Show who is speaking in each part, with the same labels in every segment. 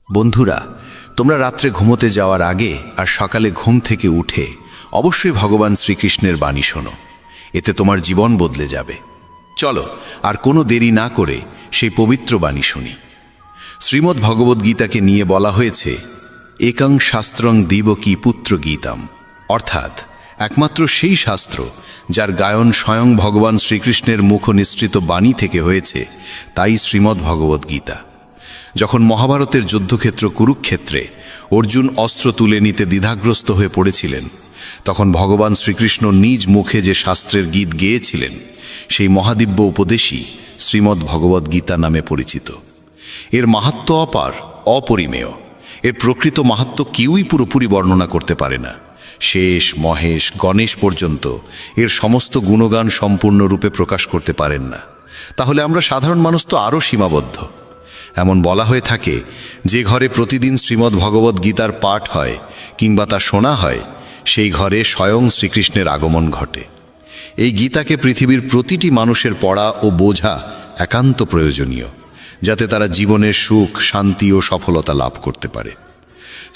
Speaker 1: বন্ধুরা, তোমরা রাত্রে ঘুমোতে যাওয়ার আগে আর সকালে ঘুম থেকে উঠে অবশ্যই ভগবান শ্রীকৃষ্ণের বাণী শোনো। এতে তোমার জীবন বদলে যাবে। চলো আর কোনো দেরি না করে সেই পবিত্র বাণী শুনি। শ্রীমদ্ ভগবদ্গীতাকে নিয়ে বলা হয়েছে, একং শাস্ত্রং দিবকী পুত্র গীতাম, অর্থাৎ একমাত্র সেই শাস্ত্র যার গায়ন স্বয়ং ভগবান শ্রীকৃষ্ণের মুখ নিঃসৃত বাণী থেকে হয়েছে, তাই শ্রীমদ্ ভগবদ্গীতা। যখন মহাভারতের যুদ্ধক্ষেত্র কুরুক্ষেত্রে অর্জুন অস্ত্র তুলে নিতে দ্বিধাগ্রস্ত হয়ে পড়েছিলেন, তখন ভগবান শ্রীকৃষ্ণ নিজ মুখে যে শাস্ত্রের গীত গেয়েছিলেন, সেই মহাদিব্য উপদেশই শ্রীমদ্ ভগবদ্গীতা নামে পরিচিত। এর মাহাত্ম্য অপার, অপরিমেয়। এর প্রকৃত মাহাত্ম্য কেউই পুরোপুরি বর্ণনা করতে পারে না। শেষ, মহেশ, গণেশ পর্যন্ত এর সমস্ত গুণগান সম্পূর্ণরূপে প্রকাশ করতে পারেন না। তাহলে আমরা সাধারণ মানুষ তো আরও সীমাবদ্ধ। এমন বলা হয়ে থাকে, যে ঘরে প্রতিদিন শ্রীমদ্ ভগবদ্গীতার পাঠ হয় কিংবা তা শোনা হয়, সেই ঘরে স্বয়ং শ্রীকৃষ্ণের আগমন ঘটে। এই গীতাকে পৃথিবীর প্রতিটি মানুষের পড়া ও বোঝা একান্ত প্রয়োজনীয়, যাতে তারা জীবনের সুখ, শান্তি ও সফলতা লাভ করতে পারে।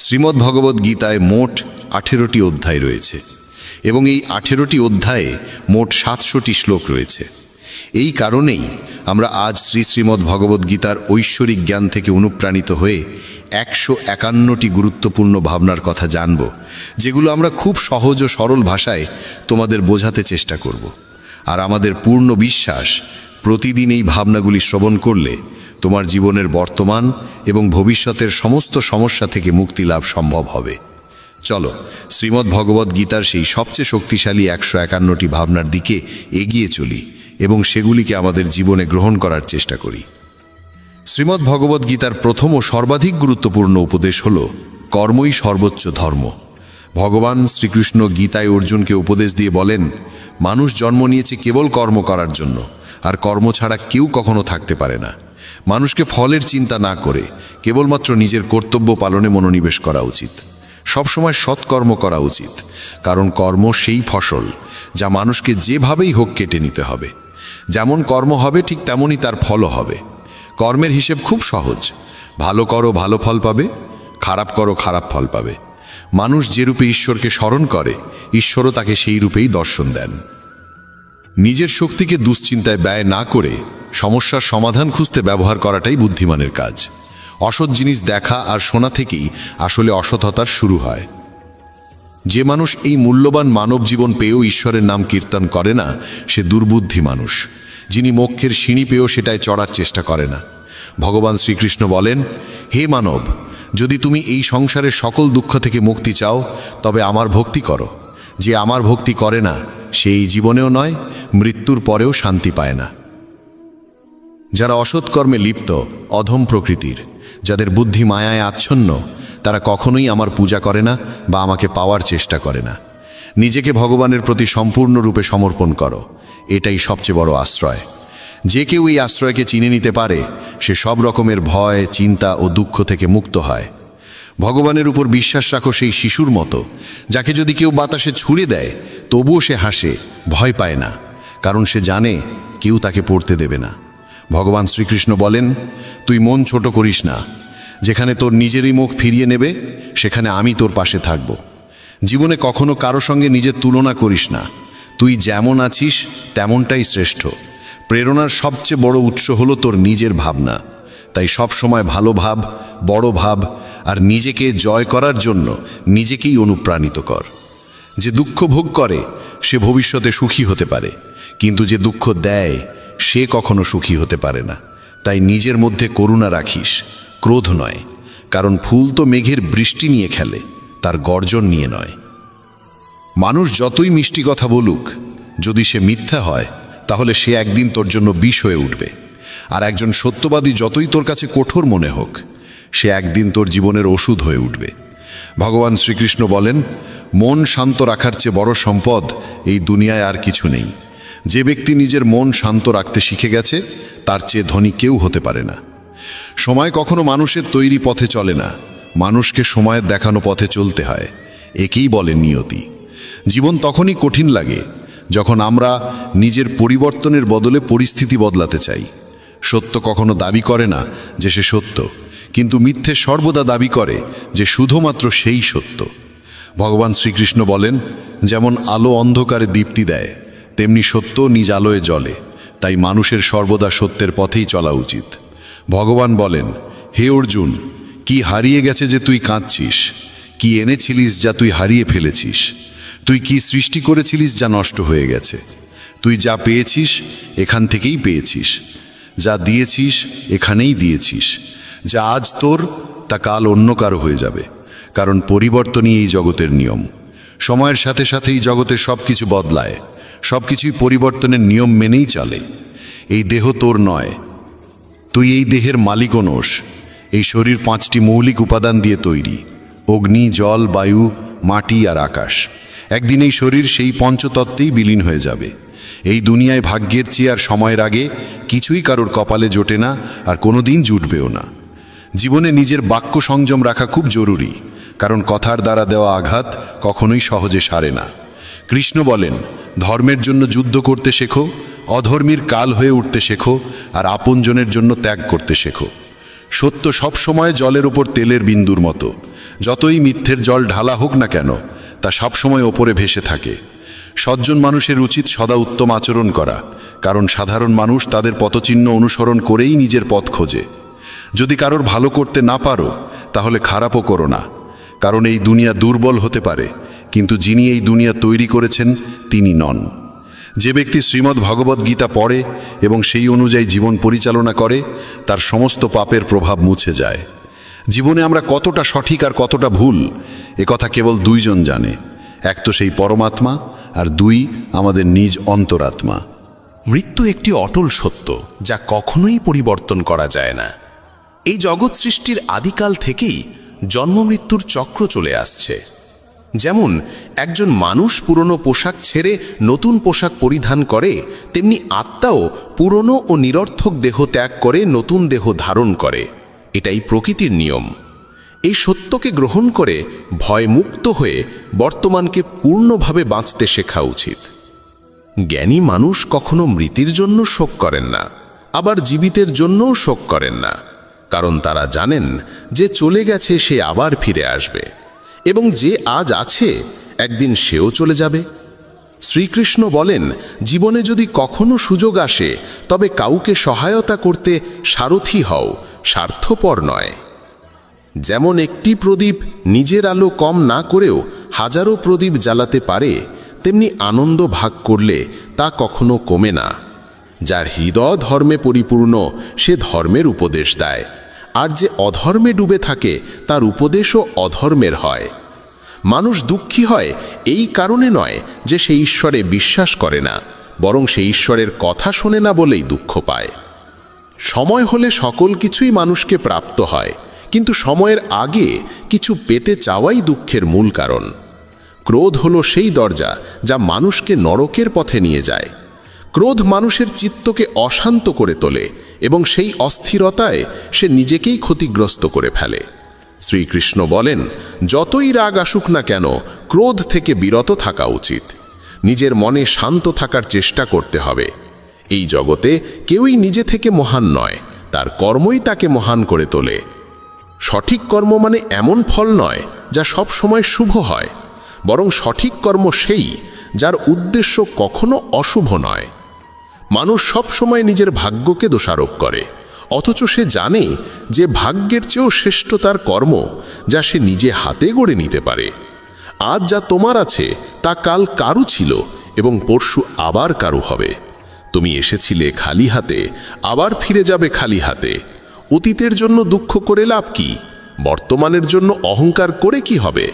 Speaker 1: শ্রীমদ্ ভগবদ্গীতায় মোট 18টি অধ্যায় রয়েছে এবং এই 18টি অধ্যায়ে মোট 700টি শ্লোক রয়েছে। এই কারণেই আমরা আজ শ্রীমদ্ ভগবদ্গীতার ঐশ্বরিক জ্ঞান থেকে অনুপ্রাণিত হয়ে 151টি গুরুত্বপূর্ণ ভাবনার কথা জানব, যেগুলো আমরা খুব সহজ ও সরল ভাষায় তোমাদের বোঝাতে চেষ্টা করব। আর আমাদের পূর্ণ বিশ্বাস, প্রতিদিন এই ভাবনাগুলি শ্রবণ করলে তোমার জীবনের বর্তমান এবং ভবিষ্যতের সমস্ত সমস্যা থেকে মুক্তি লাভ সম্ভব হবে। চলো শ্রীমদ্ ভগবদ্গীতার সেই সবচেয়ে শক্তিশালী 151টি ভাবনার দিকে এগিয়ে চলি এবং সেগুলিকে আমাদের জীবনে গ্রহণ করার চেষ্টা করি। শ্রীমদ্ ভগবদ্গীতার প্রথম ও সর্বাধিক গুরুত্বপূর্ণ উপদেশ হল, কর্মই সর্বোচ্চ ধর্ম। ভগবান শ্রীকৃষ্ণ গীতায় অর্জুনকে উপদেশ দিয়ে বলেন, মানুষ জন্ম নিয়েছে কেবল কর্ম করার জন্য, আর কর্ম ছাড়া কেউ কখনো থাকতে পারে না। মানুষকে ফলের চিন্তা না করে কেবলমাত্র নিজের কর্তব্য পালনে মনোনিবেশ করা উচিত। সবসময় সৎকর্ম করা উচিত, কারণ কর্ম সেই ফসল যা মানুষকে যেভাবেই হোক কেটে নিতে হবে। যেমন কর্ম হবে ঠিক তেমনই তার ফলও হবে। কর্মের হিসেব খুব সহজ। ভালো করো, ভালো ফল পাবে; খারাপ করো, খারাপ ফল পাবে। মানুষ যে রূপে ঈশ্বরকে স্মরণ করে, ঈশ্বরও তাকে সেই রূপেই দর্শন দেন। নিজের শক্তিকে দুশ্চিন্তায় ব্যয় না করে সমস্যার সমাধান খুঁজতে ব্যবহার করাটাই বুদ্ধিমানের কাজ। অসৎ জিনিস দেখা আর শোনা থেকেই আসলে অসৎতার শুরু হয়। যে মানুষ এই মূল্যবান মানব জীবন পেয়েও ঈশ্বরের নাম কীর্তন করে না, সে দুর্বুদ্ধি মানুষ, যিনি মোক্ষের সিঁড়ি পেয়েও সেটায় চড়ার চেষ্টা করে না। ভগবান শ্রীকৃষ্ণ বলেন, হে মানব, যদি তুমি এই সংসারের সকল দুঃখ থেকে মুক্তি চাও, তবে আমার ভক্তি করো। যে আমার ভক্তি করে না, সে এই জীবনেও নয়, মৃত্যুর পরেও শান্তি পায় না। যারা অসৎ কর্মে লিপ্ত, অধম প্রকৃতির, যাদের বুদ্ধি মায়ায় আচ্ছন্ন, তারা কখনোই আমার পূজা করে না বা আমাকে পাওয়ার চেষ্টা করে না। নিজেকে ভগবানের প্রতি সম্পূর্ণরূপে সমর্পণ করো, এটাই সবচেয়ে বড় আশ্রয়। যে কেউ এই আশ্রয়কে চিনে নিতে পারে, সে সব রকমের ভয়, চিন্তা ও দুঃখ থেকে মুক্ত হয়। ভগবানের উপর বিশ্বাস রাখো সেই শিশুর মতো, যাকে যদি কেউ বাতাসে ছুঁড়ে দেয় তবুও সে হাসে, ভয় পায় না, কারণ সে জানে কেউ তাকে পড়তে দেবে না। ভগবান শ্রীকৃষ্ণ বলেন, তুই মন ছোট করিস না। যেখানে তোর নিজেরই মুখ ফিরিয়ে নেবে, সেখানে আমি তোর পাশে থাকব। জীবনে কখনো কারো সঙ্গে নিজের তুলনা করিস না। তুই যেমন আছিস তেমনটাই শ্রেষ্ঠ। প্রেরণার সবচেয়ে বড় উৎস হলো তোর নিজের ভাবনা। তাই সব সময় ভালো ভাব, বড় ভাব, আর নিজেকে জয় করার জন্য নিজেকেই অনুপ্রাণিত কর। যে দুঃখ ভোগ করে সে ভবিষ্যতে সুখী হতে পারে, কিন্তু যে দুঃখ দেয় সে কখনো সুখী হতে পারে না। তাই নিজের মধ্যে করুণা রাখিস, ক্রোধ নয়, কারণ ফুল তো মেঘের বৃষ্টি নিয়ে খেলে, তার গর্জন নিয়ে নয়। মানুষ যতই মিষ্টি কথা বলুক, যদি সে মিথ্যা হয়, তাহলে সে একদিন তোর জন্য বিষ হয়ে উঠবে। আর একজন সত্যবাদী যতই তোর কাছে কঠোর মনে হোক, সে একদিন তোর জীবনের ওষুধ হয়ে উঠবে। ভগবান শ্রীকৃষ্ণ বলেন, মন শান্ত রাখার চেয়ে বড় সম্পদ এই দুনিয়ায় আর কিছু নেই। যে ব্যক্তি নিজের মন শান্ত রাখতে শিখে গেছে, তার চেয়ে ধনী কেউ হতে পারে না। সময় কখনো মানুষের তৈরি পথে চলে না, মানুষকে সময়ের দেখানো পথে চলতে হয়। একেই বলে নিয়তি। জীবন তখনই কঠিন লাগে যখন আমরা নিজের পরিবর্তনের বদলে পরিস্থিতি বদলাতে চাই। সত্য কখনো দাবি করে না যে সে সত্য,
Speaker 2: কিন্তু মিথ্যে সর্বদা দাবি করে যে শুধুমাত্র সেই সত্য। ভগবান শ্রীকৃষ্ণ বলেন, যেমন আলো অন্ধকারে দীপ্তি দেয়, তেমনি সত্য নিজ আলোয় জ্বলে। তাই মানুষের সর্বদা সত্যের পথেই চলা উচিত। ভগবান বলেন, হে অর্জুন, কি হারিয়ে গেছে যে তুই কাঁদছিস? কি এনেছিলিস যা তুই হারিয়ে ফেলেছিস? তুই কি সৃষ্টি করেছিলিস যা নষ্ট হয়ে গেছে? তুই যা পেয়েছিস এখান থেকেই পেয়েছিস, যা দিয়েছিস এখানেই দিয়েছিস। যা আজ তোর তা কাল অন্য কারো হয়ে যাবে, কারণ পরিবর্তনই এই জগতের নিয়ম। সময়ের সাথে সাথেই জগতে সব কিছু বদলায়, সব কিছুই পরিবর্তনের নিয়ম মেনেই চলে। এই দেহ তোর নয়, তুই এই দেহের মালিকও নোস। এই শরীর 5টি মৌলিক উপাদান দিয়ে তৈরি: অগ্নি, জল, বায়ু, মাটি আর আকাশ। একদিন এই শরীর সেই পঞ্চতত্ত্বেই বিলীন হয়ে যাবে। এই দুনিয়ায় ভাগ্যের চেয়ে আর সময়ের আগে কিছুই কারোর কপালে জোটে না, আর কোনোদিন জুটবেও না। জীবনে নিজের বাক্য সংযম রাখা খুব জরুরি, কারণ কথার দ্বারা দেওয়া আঘাত কখনোই সহজে সারে না। কৃষ্ণ বলেন, ধর্মের জন্য যুদ্ধ করতে শেখো, অধর্মীর কাল হয়ে উঠতে শেখো, আর আপনজনের জন্য ত্যাগ করতে শেখো। সত্য সবসময় জলের ওপর তেলের বিন্দুর মতো। যতই মিথ্যের জল ঢালা হোক না কেন, তা সবসময় ওপরে ভেসে থাকে। সজ্জন মানুষের উচিত সদা উত্তম আচরণ করা, কারণ সাধারণ মানুষ তাদের পথচিহ্ন অনুসরণ করেই নিজের পথ খোঁজে। যদি কারোর ভালো করতে না পারো, তাহলে খারাপও করো না, কারণ এই দুনিয়া দুর্বল হতে পারে, কিন্তু যিনি এই দুনিয়া তৈরি করেছেন তিনি নন। যে ব্যক্তি শ্রীমদ্ ভগবদ্ গীতা পড়ে এবং সেই অনুযায়ী জীবন পরিচালনা করে, তার সমস্ত পাপের প্রভাব মুছে যায়। জীবনে আমরা কতটা সঠিক আর কতটা ভুল, কথা কেবল দুইজন জানে। এক তো সেই পরমাত্মা, আর দুই আমাদের নিজ অন্তরাত্মা।
Speaker 1: মৃত্যু একটি অটল সত্য, যা কখনোই পরিবর্তন করা যায় না। এই জগৎ সৃষ্টির আদিকাল থেকেই জন্ম মৃত্যুর চক্র চলে আসছে। যেমন একজন মানুষ পুরনো পোশাক ছেড়ে নতুন পোশাক পরিধান করে, তেমনি আত্মাও পুরনো ও নিরর্থক দেহ ত্যাগ করে নতুন দেহ ধারণ করে। এটাই প্রকৃতির নিয়ম। এই সত্যকে গ্রহণ করে ভয়মুক্ত হয়ে বর্তমানকে পূর্ণভাবে বাঁচতে শেখা উচিত। জ্ঞানী মানুষ কখনো মৃতের জন্য শোক করেন না, আবার জীবিতের জন্যও শোক করেন না, কারণ তারা জানেন যে চলে গেছে সে আবার ফিরে আসবে, এবং যে আজ আছে একদিন সেও চলে যাবে। শ্রীকৃষ্ণ বলেন, জীবনে যদি কখনো সুযোগ আসে, তবে কাউকে সহায়তা করতে সারথি হও, স্বার্থপর নয়। যেমন একটি প্রদীপ নিজের আলো কম না করেও হাজারো প্রদীপ জ্বালাতে পারে, তেমনি আনন্দ ভাগ করলে তা কখনো কমে না। যার হৃদয় ধর্মে পরিপূর্ণ, সে ধর্মের উপদেশ দেয়, আর যে অধর্মে ডুবে থাকে তার উপদেশও অধর্মের হয়। মানুষ দুঃখী হয় এই কারণে নয় যে সে ঈশ্বরে বিশ্বাস করে না, বরং সে ঈশ্বরের কথা শোনে না বলেই দুঃখ পায়। সময় হলে সকল কিছুই মানুষকে প্রাপ্ত হয়, কিন্তু সময়ের আগে কিছু পেতে চাওয়াই দুঃখের মূল কারণ। ক্রোধ হলো সেই দরজা যা মানুষকে নরকের পথে নিয়ে যায়। ক্রোধ মানুষের চিত্তকে অশান্ত করে তোলে এবং সেই অস্থিরতায় সে নিজেকেই ক্ষতিগ্রস্ত করে ফেলে। শ্রীকৃষ্ণ বলেন, যতই রাগ আসুক না কেন, ক্রোধ থেকে বিরত থাকা উচিত। নিজের মনে শান্ত থাকার চেষ্টা করতে হবে। এই জগতে কেউই নিজে থেকে মহান নয়, তার কর্মই তাকে মহান করে তোলে। সঠিক কর্ম মানে এমন ফল নয় যা সব সময় শুভ হয়, বরং সঠিক কর্ম সেই যার উদ্দেশ্য কখনো অশুভ নয়। মানুষ সব সময় নিজের ভাগ্যকে দোষারোপ করে, অথচ সে জানে যে ভাগ্যের চেয়েও শ্রেষ্ঠ তার কর্ম, যা সে নিজে হাতে গড়ে নিতে পারে। আজ যা তোমার আছে তা কাল কারু ছিল এবং পরশু আবার কারু হবে। তুমি এসেছিলে খালি হাতে, আবার ফিরে যাবে খালি হাতে। অতীতের জন্য দুঃখ করে লাভ কি? বর্তমানের জন্য অহংকার করে কি হবে?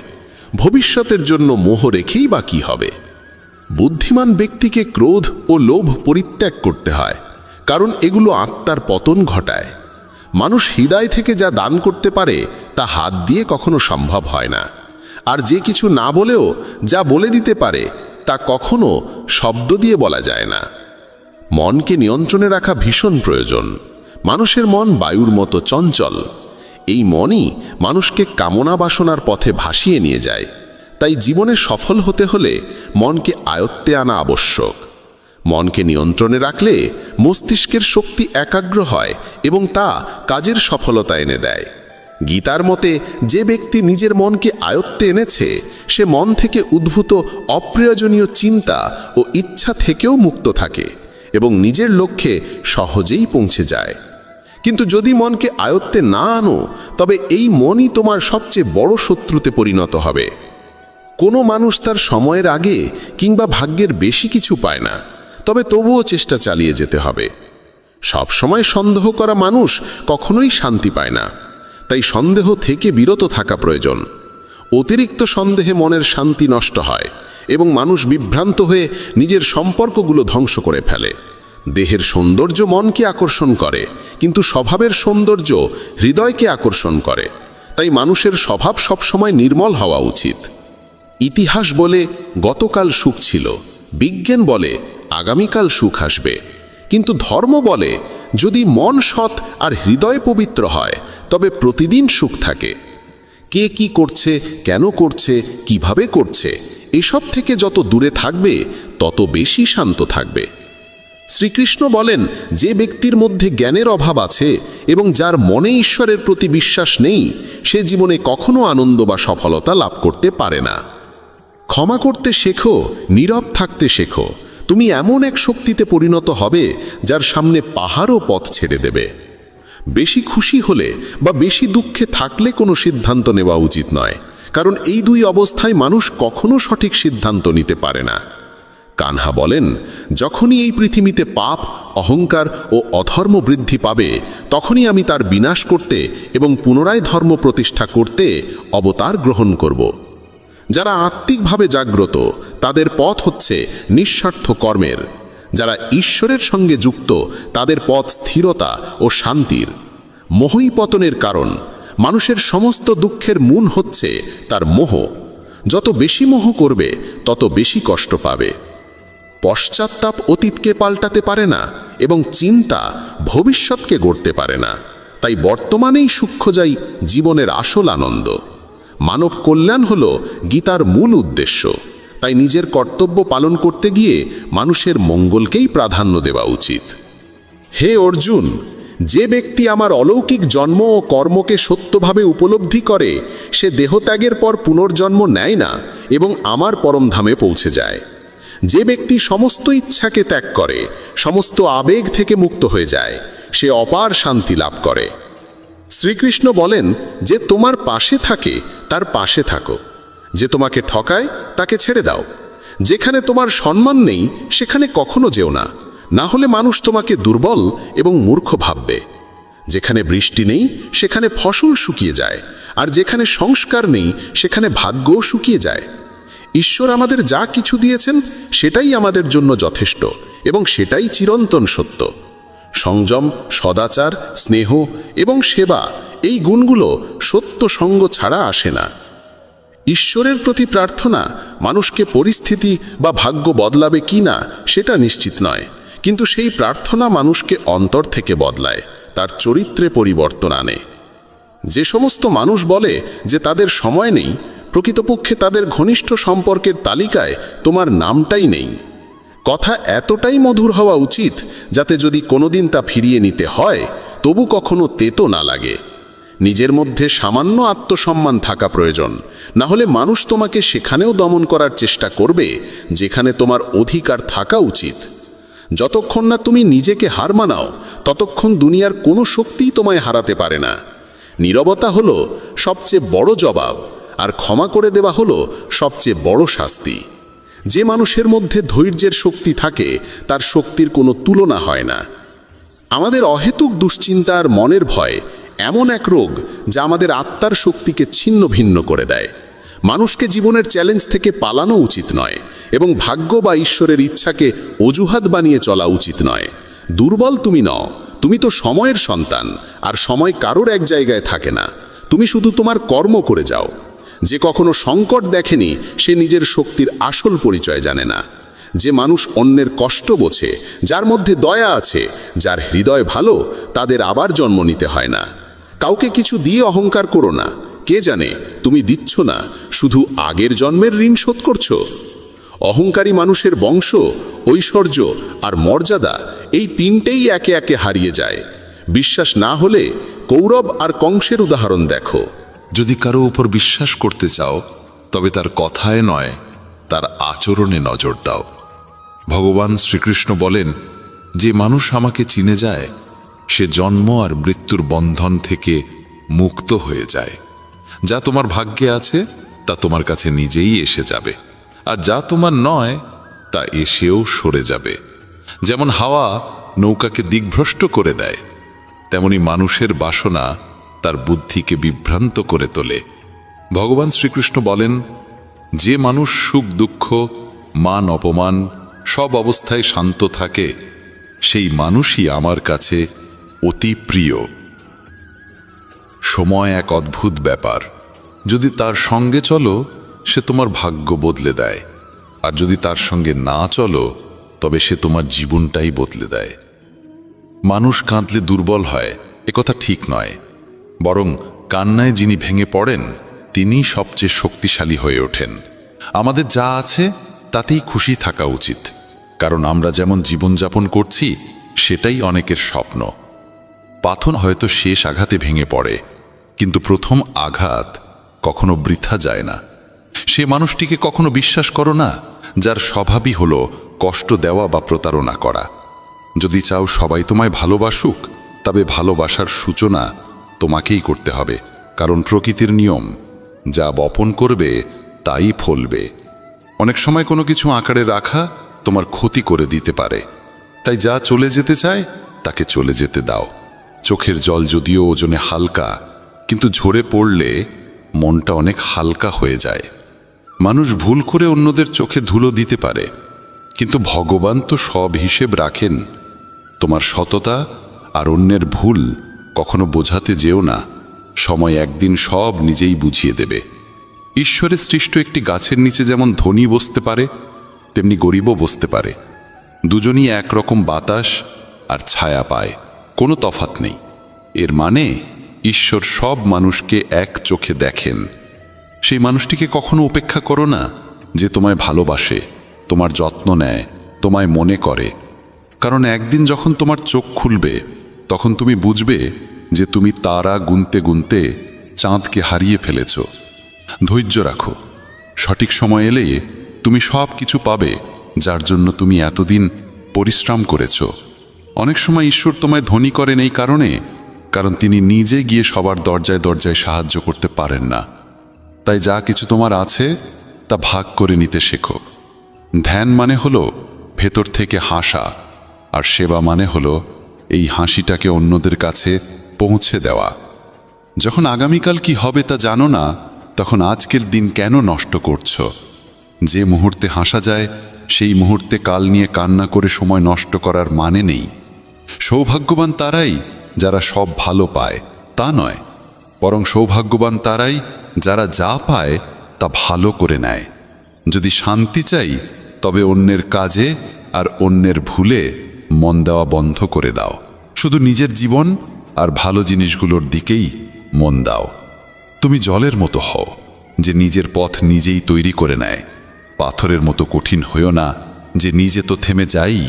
Speaker 1: ভবিষ্যতের জন্য মোহ রেখেই বা কি হবে? বুদ্ধিমান ব্যক্তিকে ক্রোধ ও লোভ পরিত্যাগ করতে হয়, কারণ এগুলো আত্মার পতন ঘটায়। মানুষ হৃদয় থেকে যা দান করতে পারে তা হাত দিয়ে কখনো সম্ভব হয় না, আর যে কিছু না বলেও যা বলে দিতে পারে তা কখনো শব্দ দিয়ে বলা যায় না। মনকে নিয়ন্ত্রণে রাখা ভীষণ প্রয়োজন। মানুষের মন বায়ুর মতো চঞ্চল। এই মনই মানুষকে কামনা বাসনার পথে ভাসিয়ে নিয়ে যায়। তাই জীবনে সফল হতে হলে মনকে আয়ত্তে আনা আবশ্যক। মনকে নিয়ন্ত্রণে রাখলে মস্তিষ্কের শক্তি একাগ্র হয় এবং তা কাজের সফলতা এনে দেয়।
Speaker 3: গীতার মতে যে ব্যক্তি নিজের মনকে আয়ত্তে এনেছে সে মন থেকে উদ্ভূত অপ্রয়োজনীয় চিন্তা ও ইচ্ছা থেকেও মুক্ত থাকে এবং নিজের লক্ষ্যে সহজেই পৌঁছে যায়। কিন্তু যদি মনকে আয়ত্তে না আনো তবে এই মনই তোমার সবচেয়ে বড় শত্রুতে পরিণত হবে। কোনো মানুষ তার সময়ের আগে কিংবা ভাগ্যের বেশি কিছু পায় না, তবে তবুও চেষ্টা চালিয়ে যেতে হবে। সবসময় সন্দেহ করা মানুষ কখনোই শান্তি পায় না, তাই সন্দেহ থেকে বিরত থাকা প্রয়োজন। অতিরিক্ত সন্দেহে মনের শান্তি নষ্ট হয় এবং মানুষ বিভ্রান্ত হয়ে নিজের সম্পর্কগুলো ধ্বংস করে ফেলে। দেহের সৌন্দর্য মনকে আকর্ষণ করে, কিন্তু স্বভাবের সৌন্দর্য হৃদয়কে আকর্ষণ করে। তাই মানুষের স্বভাব সবসময় নির্মল হওয়া উচিত। ইতিহাস বলে গতকাল সুখ ছিল, বিজ্ঞান বলে আগামীকাল সুখ আসবে, কিন্তু ধর্ম বলে যদি মন সৎ আর হৃদয় পবিত্র হয় তবে প্রতিদিন সুখ থাকে। কে কি করছে, কেন করছে, কিভাবে করছে, এসব থেকে যত দূরে থাকবে তত বেশি শান্ত থাকবে। শ্রীকৃষ্ণ বলেন, যে ব্যক্তির মধ্যে জ্ঞানের অভাব আছে এবং যার মনে ঈশ্বরের প্রতি বিশ্বাস নেই সে জীবনে কখনো আনন্দ বা সফলতা লাভ করতে পারে না। ক্ষমা করতে শেখো, নীরব থাকতে শেখো। তুমি এমন এক শক্তিতে পরিণত হবে যার সামনে পাহাড়ও পথ ছেড়ে দেবে। বেশি খুশি হলে বা বেশি দুঃখে থাকলে কোনো সিদ্ধান্ত নেওয়া উচিত নয়, কারণ এই দুই অবস্থায় মানুষ কখনো সঠিক সিদ্ধান্ত নিতে পারে না। কানহা বলেন, যখনই এই পৃথিবীতে পাপ, অহংকার ও অধর্ম বৃদ্ধি পাবে তখনই আমি তার বিনাশ করতে এবং পুনরায় ধর্ম প্রতিষ্ঠা করতে অবতার গ্রহণ করব। যারা আত্মিকভাবে জাগ্রত তাদের পথ হচ্ছে নিঃস্বার্থ কর্মের। যারা ঈশ্বরের সঙ্গে যুক্ত তাদের পথ স্থিরতা ও শান্তির। মোহই পতনের কারণ। মানুষের সমস্ত দুঃখের মূল হচ্ছে তার মোহ। যত বেশি মোহ করবে তত বেশি কষ্ট পাবে। পশ্চাত্তাপ অতীতকে পাল্টাতে পারে না এবং চিন্তা ভবিষ্যৎকে গড়তে পারে না। তাই বর্তমানেই সুখ খোঁজাই জীবনের আসল আনন্দ। মানব কল্যাণ হল গীতার মূল উদ্দেশ্য। তাই নিজের কর্তব্য পালন করতে গিয়ে মানুষের মঙ্গলকেই প্রাধান্য দেওয়া উচিত। হে অর্জুন, যে ব্যক্তি আমার অলৌকিক জন্ম ও কর্মকে সত্যভাবে উপলব্ধি করে সে দেহত্যাগের পর পুনর্জন্ম নেয় না এবং আমার পরমধামে পৌঁছে যায়। যে ব্যক্তি সমস্ত ইচ্ছাকে ত্যাগ করে, সমস্ত আবেগ থেকে মুক্ত হয়ে যায়, সে অপার শান্তি লাভ করে। শ্রীকৃষ্ণ বলেন, যে তোমার পাশে থাকে তার পাশে থাকো, যে তোমাকে ঠকায় তাকে ছেড়ে দাও। যেখানে তোমার সম্মান নেই সেখানে কখনো যেও না, না হলে মানুষ তোমাকে দুর্বল এবং মূর্খ ভাববে। যেখানে বৃষ্টি নেই সেখানে ফসল শুকিয়ে যায়, আর যেখানে সংস্কার নেই সেখানে ভাগ্যও শুকিয়ে যায়। ঈশ্বর আমাদের যা কিছু দিয়েছেন সেটাই আমাদের জন্য যথেষ্ট এবং সেটাই চিরন্তন সত্য। সংযম, সদাচার, স্নেহ এবং সেবা, এই গুণগুলো সত্য সঙ্গ ছাড়া আসে না। ঈশ্বরের প্রতি প্রার্থনা মানুষকে পরিস্থিতি বা ভাগ্য বদলাবে কি না সেটা নিশ্চিত নয়, কিন্তু সেই প্রার্থনা মানুষকে অন্তর থেকে বদলায়, তার চরিত্রে পরিবর্তন আনে। যে সমস্ত মানুষ বলে যে তাদের সময় নেই, প্রকৃতপক্ষে তাদের ঘনিষ্ঠ সম্পর্কের তালিকায় তোমার নামটাই নেই। কথা এতটাই মধুর হওয়া উচিত যাতে যদি কোনোদিন তা ফিরিয়ে নিতে হয় তবু কখনো তেতো না লাগে। নিজের মধ্যে সামান্য আত্মসম্মান থাকা প্রয়োজন, না হলে মানুষ তোমাকে সেখানেও দমন করার চেষ্টা করবে যেখানে তোমার অধিকার থাকা উচিত। যতক্ষণ না তুমি নিজেকে হার মানাও ততক্ষণ দুনিয়ার কোনো শক্তিই তোমায় হারাতে পারে না। নীরবতা হলো সবচেয়ে বড় জবাব, আর ক্ষমা করে দেওয়া হলো সবচেয়ে বড় শাস্তি। যে মানুষের মধ্যে ধৈর্যের শক্তি থাকে তার শক্তির কোনো তুলনা হয় না। আমাদের অহেতুক দুশ্চিন্তা আর মনের ভয় এমন এক রোগ যা আমাদের আত্মার শক্তিকে ছিন্ন ভিন্ন করে দেয়। মানুষকে জীবনের চ্যালেঞ্জ থেকে পালানো উচিত নয় এবং ভাগ্য বা ঈশ্বরের ইচ্ছাকে অজুহাত বানিয়ে চলা উচিত নয়। দুর্বল তুমি নও, তুমি তো সময়ের সন্তান, আর সময় কারোর এক জায়গায় থাকে না। তুমি শুধু তোমার কর্ম করে যাও। যে কখনো সংকট দেখেনি সে নিজের শক্তির আসল পরিচয় জানে না। যে মানুষ অন্যের কষ্ট বোঝে, যার মধ্যে দয়া আছে, যার হৃদয় ভালো, তাদের আবার জন্ম নিতে হয় না। কাউকে কিছু দিয়ে অহংকার করো না। কে জানে তুমি দিচ্ছ না, শুধু আগের জন্মের ঋণ শোধ করছো। অহংকারী মানুষের বংশ, ঐশ্বর্য আর মর্যাদা এই তিনটেই একে একে হারিয়ে যায়। বিশ্বাস না হলে কৌরব আর কংসের উদাহরণ দেখো।
Speaker 4: যদি কারো উপর বিশ্বাস করতে চাও তবে তার কথায় নয়, তার আচরণে নজর দাও। ভগবান শ্রীকৃষ্ণ বলেন, যে মানুষ আমাকে চিনে যায় সে জন্ম আর মৃত্যুর বন্ধন থেকে মুক্ত হয়ে যায়। যা তোমার ভাগ্যে আছে তা তোমার কাছে নিজেই এসে যাবে, আর যা তোমার নয় তা এসেও সরে যাবে। যেমন হাওয়া নৌকাকে দিকভ্রষ্ট করে দেয়, তেমনি মানুষের বাসনা তার বুদ্ধিকে বিভ্রান্ত করে তোলে। ভগবান শ্রীকৃষ্ণ বলেন, যে মানুষ সুখ দুঃখ মান অপমান সব অবস্থায় শান্ত থাকে সেই মানুষই আমার কাছে অতি প্রিয়। সময় এক অদ্ভুত ব্যাপার, যদি তার সঙ্গে চলো সে তোমার ভাগ্য বদলে দেয়, আর যদি তার সঙ্গে না চলো তবে সে তোমার জীবনটাই বদলে দেয়। মানুষ কাঁদলে দুর্বল হয় একথা ঠিক নয়, বরং কান্নায় যিনি ভেঙে পড়েন তিনি সবচেয়ে শক্তিশালী হয়ে ওঠেন। আমাদের যা আছে তাতেই খুশি থাকা উচিত, কারণ আমরা যেমন জীবনযাপন করছি সেটাই অনেকের স্বপ্ন। পাথর হয়তো শেষ আঘাতে ভেঙে পড়ে, কিন্তু প্রথম আঘাত কখনো বৃথা যায় না। সে মানুষটিকে কখনো বিশ্বাস করো না যার স্বভাবই হলো কষ্ট দেওয়া বা প্রতারণা করা। যদি চাও সবাই তোমায় ভালোবাসুক, তবে ভালোবাসার সূচনা তোমাকেই করতে হবে, কারণ প্রকৃতির নিয়ম, যা বপন করবে তাই ফলবে। অনেক সময় কোনো কিছু আঁকড়ে রাখা তোমার ক্ষতি করে দিতে পারে, তাই যা চলে যেতে চায় তাকে চলে যেতে দাও। চোখের জল যদিও ওজনে হালকা, কিন্তু ঝরে পড়লে মনটা অনেক হালকা হয়ে যায়। মানুষ ভুল করে অন্যদের চোখে ধুলো দিতে পারে, কিন্তু ভগবান তো সব হিসেব রাখেন। তোমার সততা আর অন্যের ভুল কখনো বোঝাতে যেও না, সময় একদিন সব নিজেই বুঝিয়ে দেবে। ঈশ্বরের সৃষ্ট একটি গাছের নিচে যেমন ধনী বসতে পারে তেমনি গরিবও বসতে পারে। দুজনই একরকম বাতাস আর ছায়া পায়, কোনো তফাৎ নেই। এর মানে ঈশ্বর সব মানুষকে এক চোখে দেখেন। সেই মানুষটিকে কখনো উপেক্ষা করো না যে তোমায় ভালোবাসে, তোমার যত্ন নেয়, তোমায় মনে করে, কারণ একদিন যখন তোমার চোখ খুলবে তখন তুমি বুঝবে যে তুমি তারা গুনতে গুনতে চাঁদকে হারিয়ে ফেলেছ। ধৈর্য রাখো, সঠিক সময় এলে তুমি সব কিছু পাবে যার জন্য তুমি এতদিন পরিশ্রম করেছ। অনেক সময় ঈশ্বর তোমায় ধনী করেন এই কারণ তিনি নিজে গিয়ে সবার দরজায় দরজায় সাহায্য করতে পারেন না। তাই যা কিছু তোমার আছে তা ভাগ করে নিতে শেখো। ধ্যান মানে হলো ভেতর থেকে হাসা, আর সেবা মানে হলো এই হাসিটাকে অন্যদের কাছে পৌঁছে দেওয়া। যখন আগামীকাল কি হবে তা জানো না, তখন আজকের দিন কেন নষ্ট করছো? যে মুহূর্তে হাসা যায় সেই মুহূর্তে কাল নিয়ে কান্না করে সময় নষ্ট করার মানে নেই। সৌভাগ্যবান তারাই যারা সব ভালো পায় তা নয়, বরং সৌভাগ্যবান তারাই যারা যা পায় তা ভালো করে নেয়। যদি শান্তি চাই তবে অন্যের কাজে আর অন্যের ভুলে মন দেওয়া বন্ধ করে দাও। শুধু নিজের জীবন আর ভালো জিনিসগুলোর দিকেই মন দাও। তুমি জলের মতো হও যে নিজের পথ নিজেই তৈরি করে নেয়। পাথরের মতো কঠিন হইও না যে নিজে তো থেমে যাই,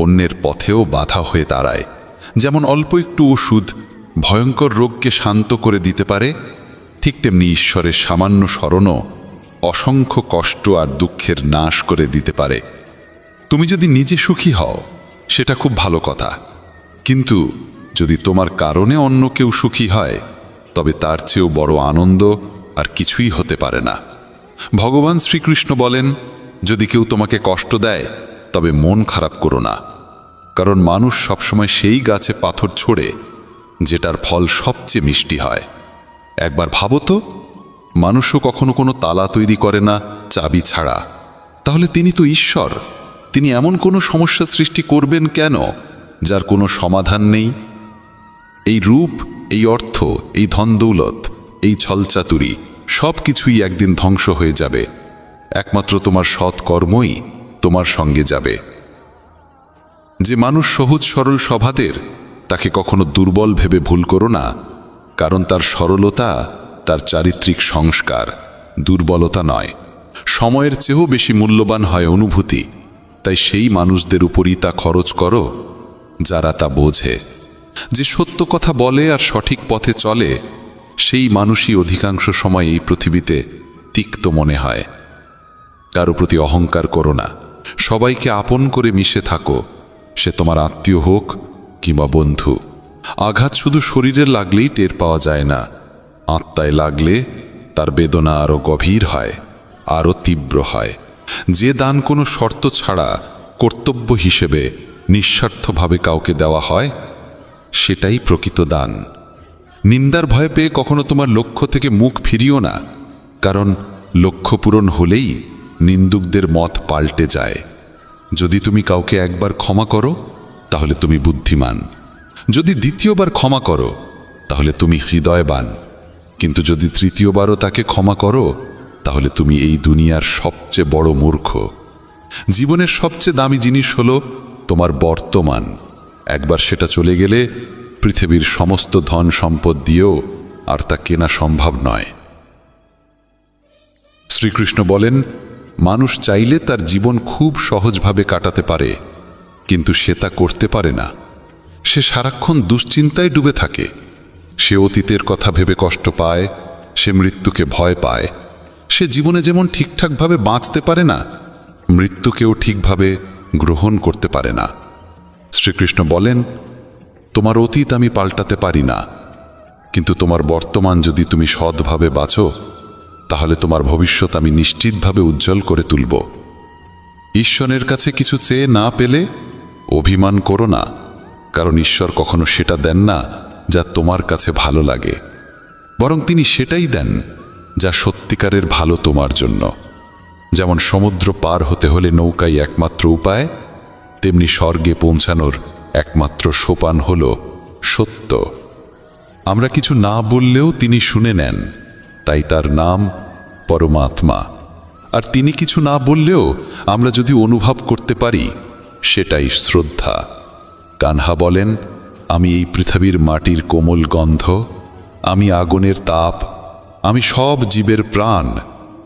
Speaker 4: অন্যের পথেও বাধা হয়ে দাঁড়ায়। যেমন অল্প একটু ওষুধ ভয়ঙ্কর রোগকে শান্ত করে দিতে পারে, ঠিক তেমনি ঈশ্বরের সামান্য স্মরণও অসংখ্য কষ্ট আর দুঃখের নাশ করে দিতে পারে। তুমি যদি নিজে সুখী হও সেটা খুব ভালো কথা, কিন্তু যদি তোমার কারণে অন্য কেউ সুখী হয় তবে তার চেয়েও বড় আনন্দ আর কিছুই হতে পারে না। ভগবান শ্রীকৃষ্ণ বলেন, যদি কেউ তোমাকে কষ্ট দেয় তবে মন খারাপ করো না, কারণ মানুষ সবসময় সেই গাছে পাথর ছোড়ে যেটার ফল সবচেয়ে মিষ্টি হয়। একবার ভাবো তো, মানুষও কখনো কোনো তালা তৈরি করে না চাবি ছাড়া, তাহলে তিনি তো ঈশ্বর। তিনি এমন কোনো সমস্যা সৃষ্টি করবেন কেন যার কোনো সমাধান নেই? এই রূপ, এই অর্থ, এই ধনদৌলত, এই ছলচাতুরি সব কিছুই একদিন ধ্বংস হয়ে যাবে। একমাত্র তোমার সৎ কর্মই তোমার সঙ্গে যাবে। যে মানুষ সহজ সরল স্বভাবের, তাকে কখনো দুর্বল ভেবে ভুল করো না, কারণ তার সরলতা তার চারিত্রিক সংস্কার, দুর্বলতা নয়। সময়ের চেয়েও বেশি মূল্যবান হয় অনুভূতি, তাই সেই মানুষদের উপরই তা খরচ করো যারা তা বোঝে। যে সত্য কথা বলে আর সঠিক পথে চলে, সেই মানুষই অধিকাংশ সময় এই পৃথিবীতে তিক্ত মনে হয়। কারো প্রতি অহংকার করো না, সবাইকে আপন করে মিশে থাকো, সে তোমার আত্মীয় হোক কিংবা বন্ধু। আঘাত শুধু শরীরে লাগলেই টের পাওয়া যায় না, আত্মায় লাগলে তার বেদনা আরও গভীর হয়, আরও তীব্র হয়। যে দান কোনো শর্ত ছাড়া কর্তব্য হিসেবে নিঃস্বার্থভাবে কাউকে দেওয়া হয়, সেটাই প্রকৃত দান। নিন্দার ভয় পেয়ে কখনো তোমার লক্ষ্য থেকে মুখ ফিরিও না, কারণ লক্ষ্য পূরণ হলেই নিন্দুকদের মত পাল্টে যায়। যদি তুমি কাউকে একবার ক্ষমা করো, তাহলে তুমি বুদ্ধিমান। যদি দ্বিতীয়বার ক্ষমা করো, তাহলে তুমি হৃদয়বান। কিন্তু যদি তৃতীয়বারও তাকে ক্ষমা করো, তাহলে তুমি এই দুনিয়ার সবচেয়ে বড় মূর্খ। জীবনের সবচেয়ে দামি জিনিস হলো তোমার বর্তমান। একবার সেটা চলে গেলে পৃথিবীর সমস্ত ধন সম্পদ দিয়েও আর তা কেনা সম্ভব নয়। শ্রীকৃষ্ণ বলেন, মানুষ চাইলে তার জীবন খুব সহজভাবে কাটাতে পারে, কিন্তু সে তা করতে পারে না। সে সারাক্ষণ দুশ্চিন্তায় ডুবে থাকে। সে অতীতের কথা ভেবে কষ্ট পায়, সে মৃত্যুকে ভয় পায়। সে জীবনে যেমন ঠিকঠাকভাবে বাঁচতে পারে না, মৃত্যুকেও ঠিকভাবে গ্রহণ করতে পারে না। শ্রীকৃষ্ণ বলেন, তোমার অতীত আমি পাল্টাতে পারি না, কিন্তু তোমার বর্তমান যদি তুমি সৎভাবে বাঁচো, তাহলে তোমার ভবিষ্যৎ আমি নিশ্চিতভাবে উজ্জ্বল করে তুলব। ঈশ্বরের কাছে কিছু চেয়ে না পেলে অভিমান করো না, কারণ ঈশ্বর কখনো সেটা দেন না যা তোমার কাছে ভালো লাগে, বরং তিনি সেটাই দেন যা সত্যিকারের ভালো তোমার জন্য। যেমন সমুদ্র পার হতে হলে নৌকাই একমাত্র উপায়, তেমনি স্বর্গে পৌঁছানোর একমাত্র সোপান হল সত্য। আমরা কিছু না বললেও তিনি শুনে নেন, তাই তার নাম পরমাত্মা। আর তিনি কিছু না বললেও আমরা যদি অনুভব করতে পারি, সেটাই শ্রদ্ধা। কানহা বলেন, আমি এই পৃথিবীর মাটির কোমল গন্ধ, আমি আগুনের তাপ, আমি সব জীবের প্রাণ,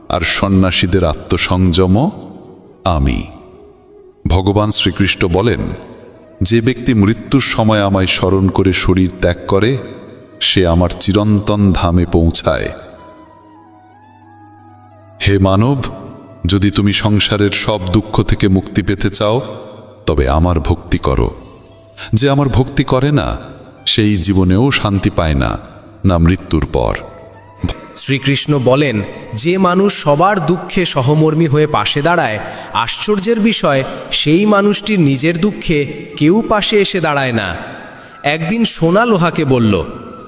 Speaker 4: আর সন্ন্যাসীদের আত্মসংযম আমি। ভগবান শ্রীকৃষ্ণ বলেন, যে ব্যক্তি মৃত্যুর সময় আমায় স্মরণ করে শরীর ত্যাগ করে, সে আমার চিরন্তন ধামে পৌঁছায়। হে মানব, যদি তুমি সংসারের সব দুঃখ থেকে মুক্তি পেতে চাও, তবে আমার ভক্তি করো। যে আমার ভক্তি করে না, সেই জীবনেও শান্তি পায় না, না মৃত্যুর পর।
Speaker 5: শ্রীকৃষ্ণ বলেন, যে মানুষ সবার দুঃখে সহমর্মী হয়ে পাশে দাঁড়ায়, আশ্চর্যের বিষয় সেই মানুষটির নিজের দুঃখে কেউ পাশে এসে দাঁড়ায় না। একদিন সোনা লোহাকে বলল,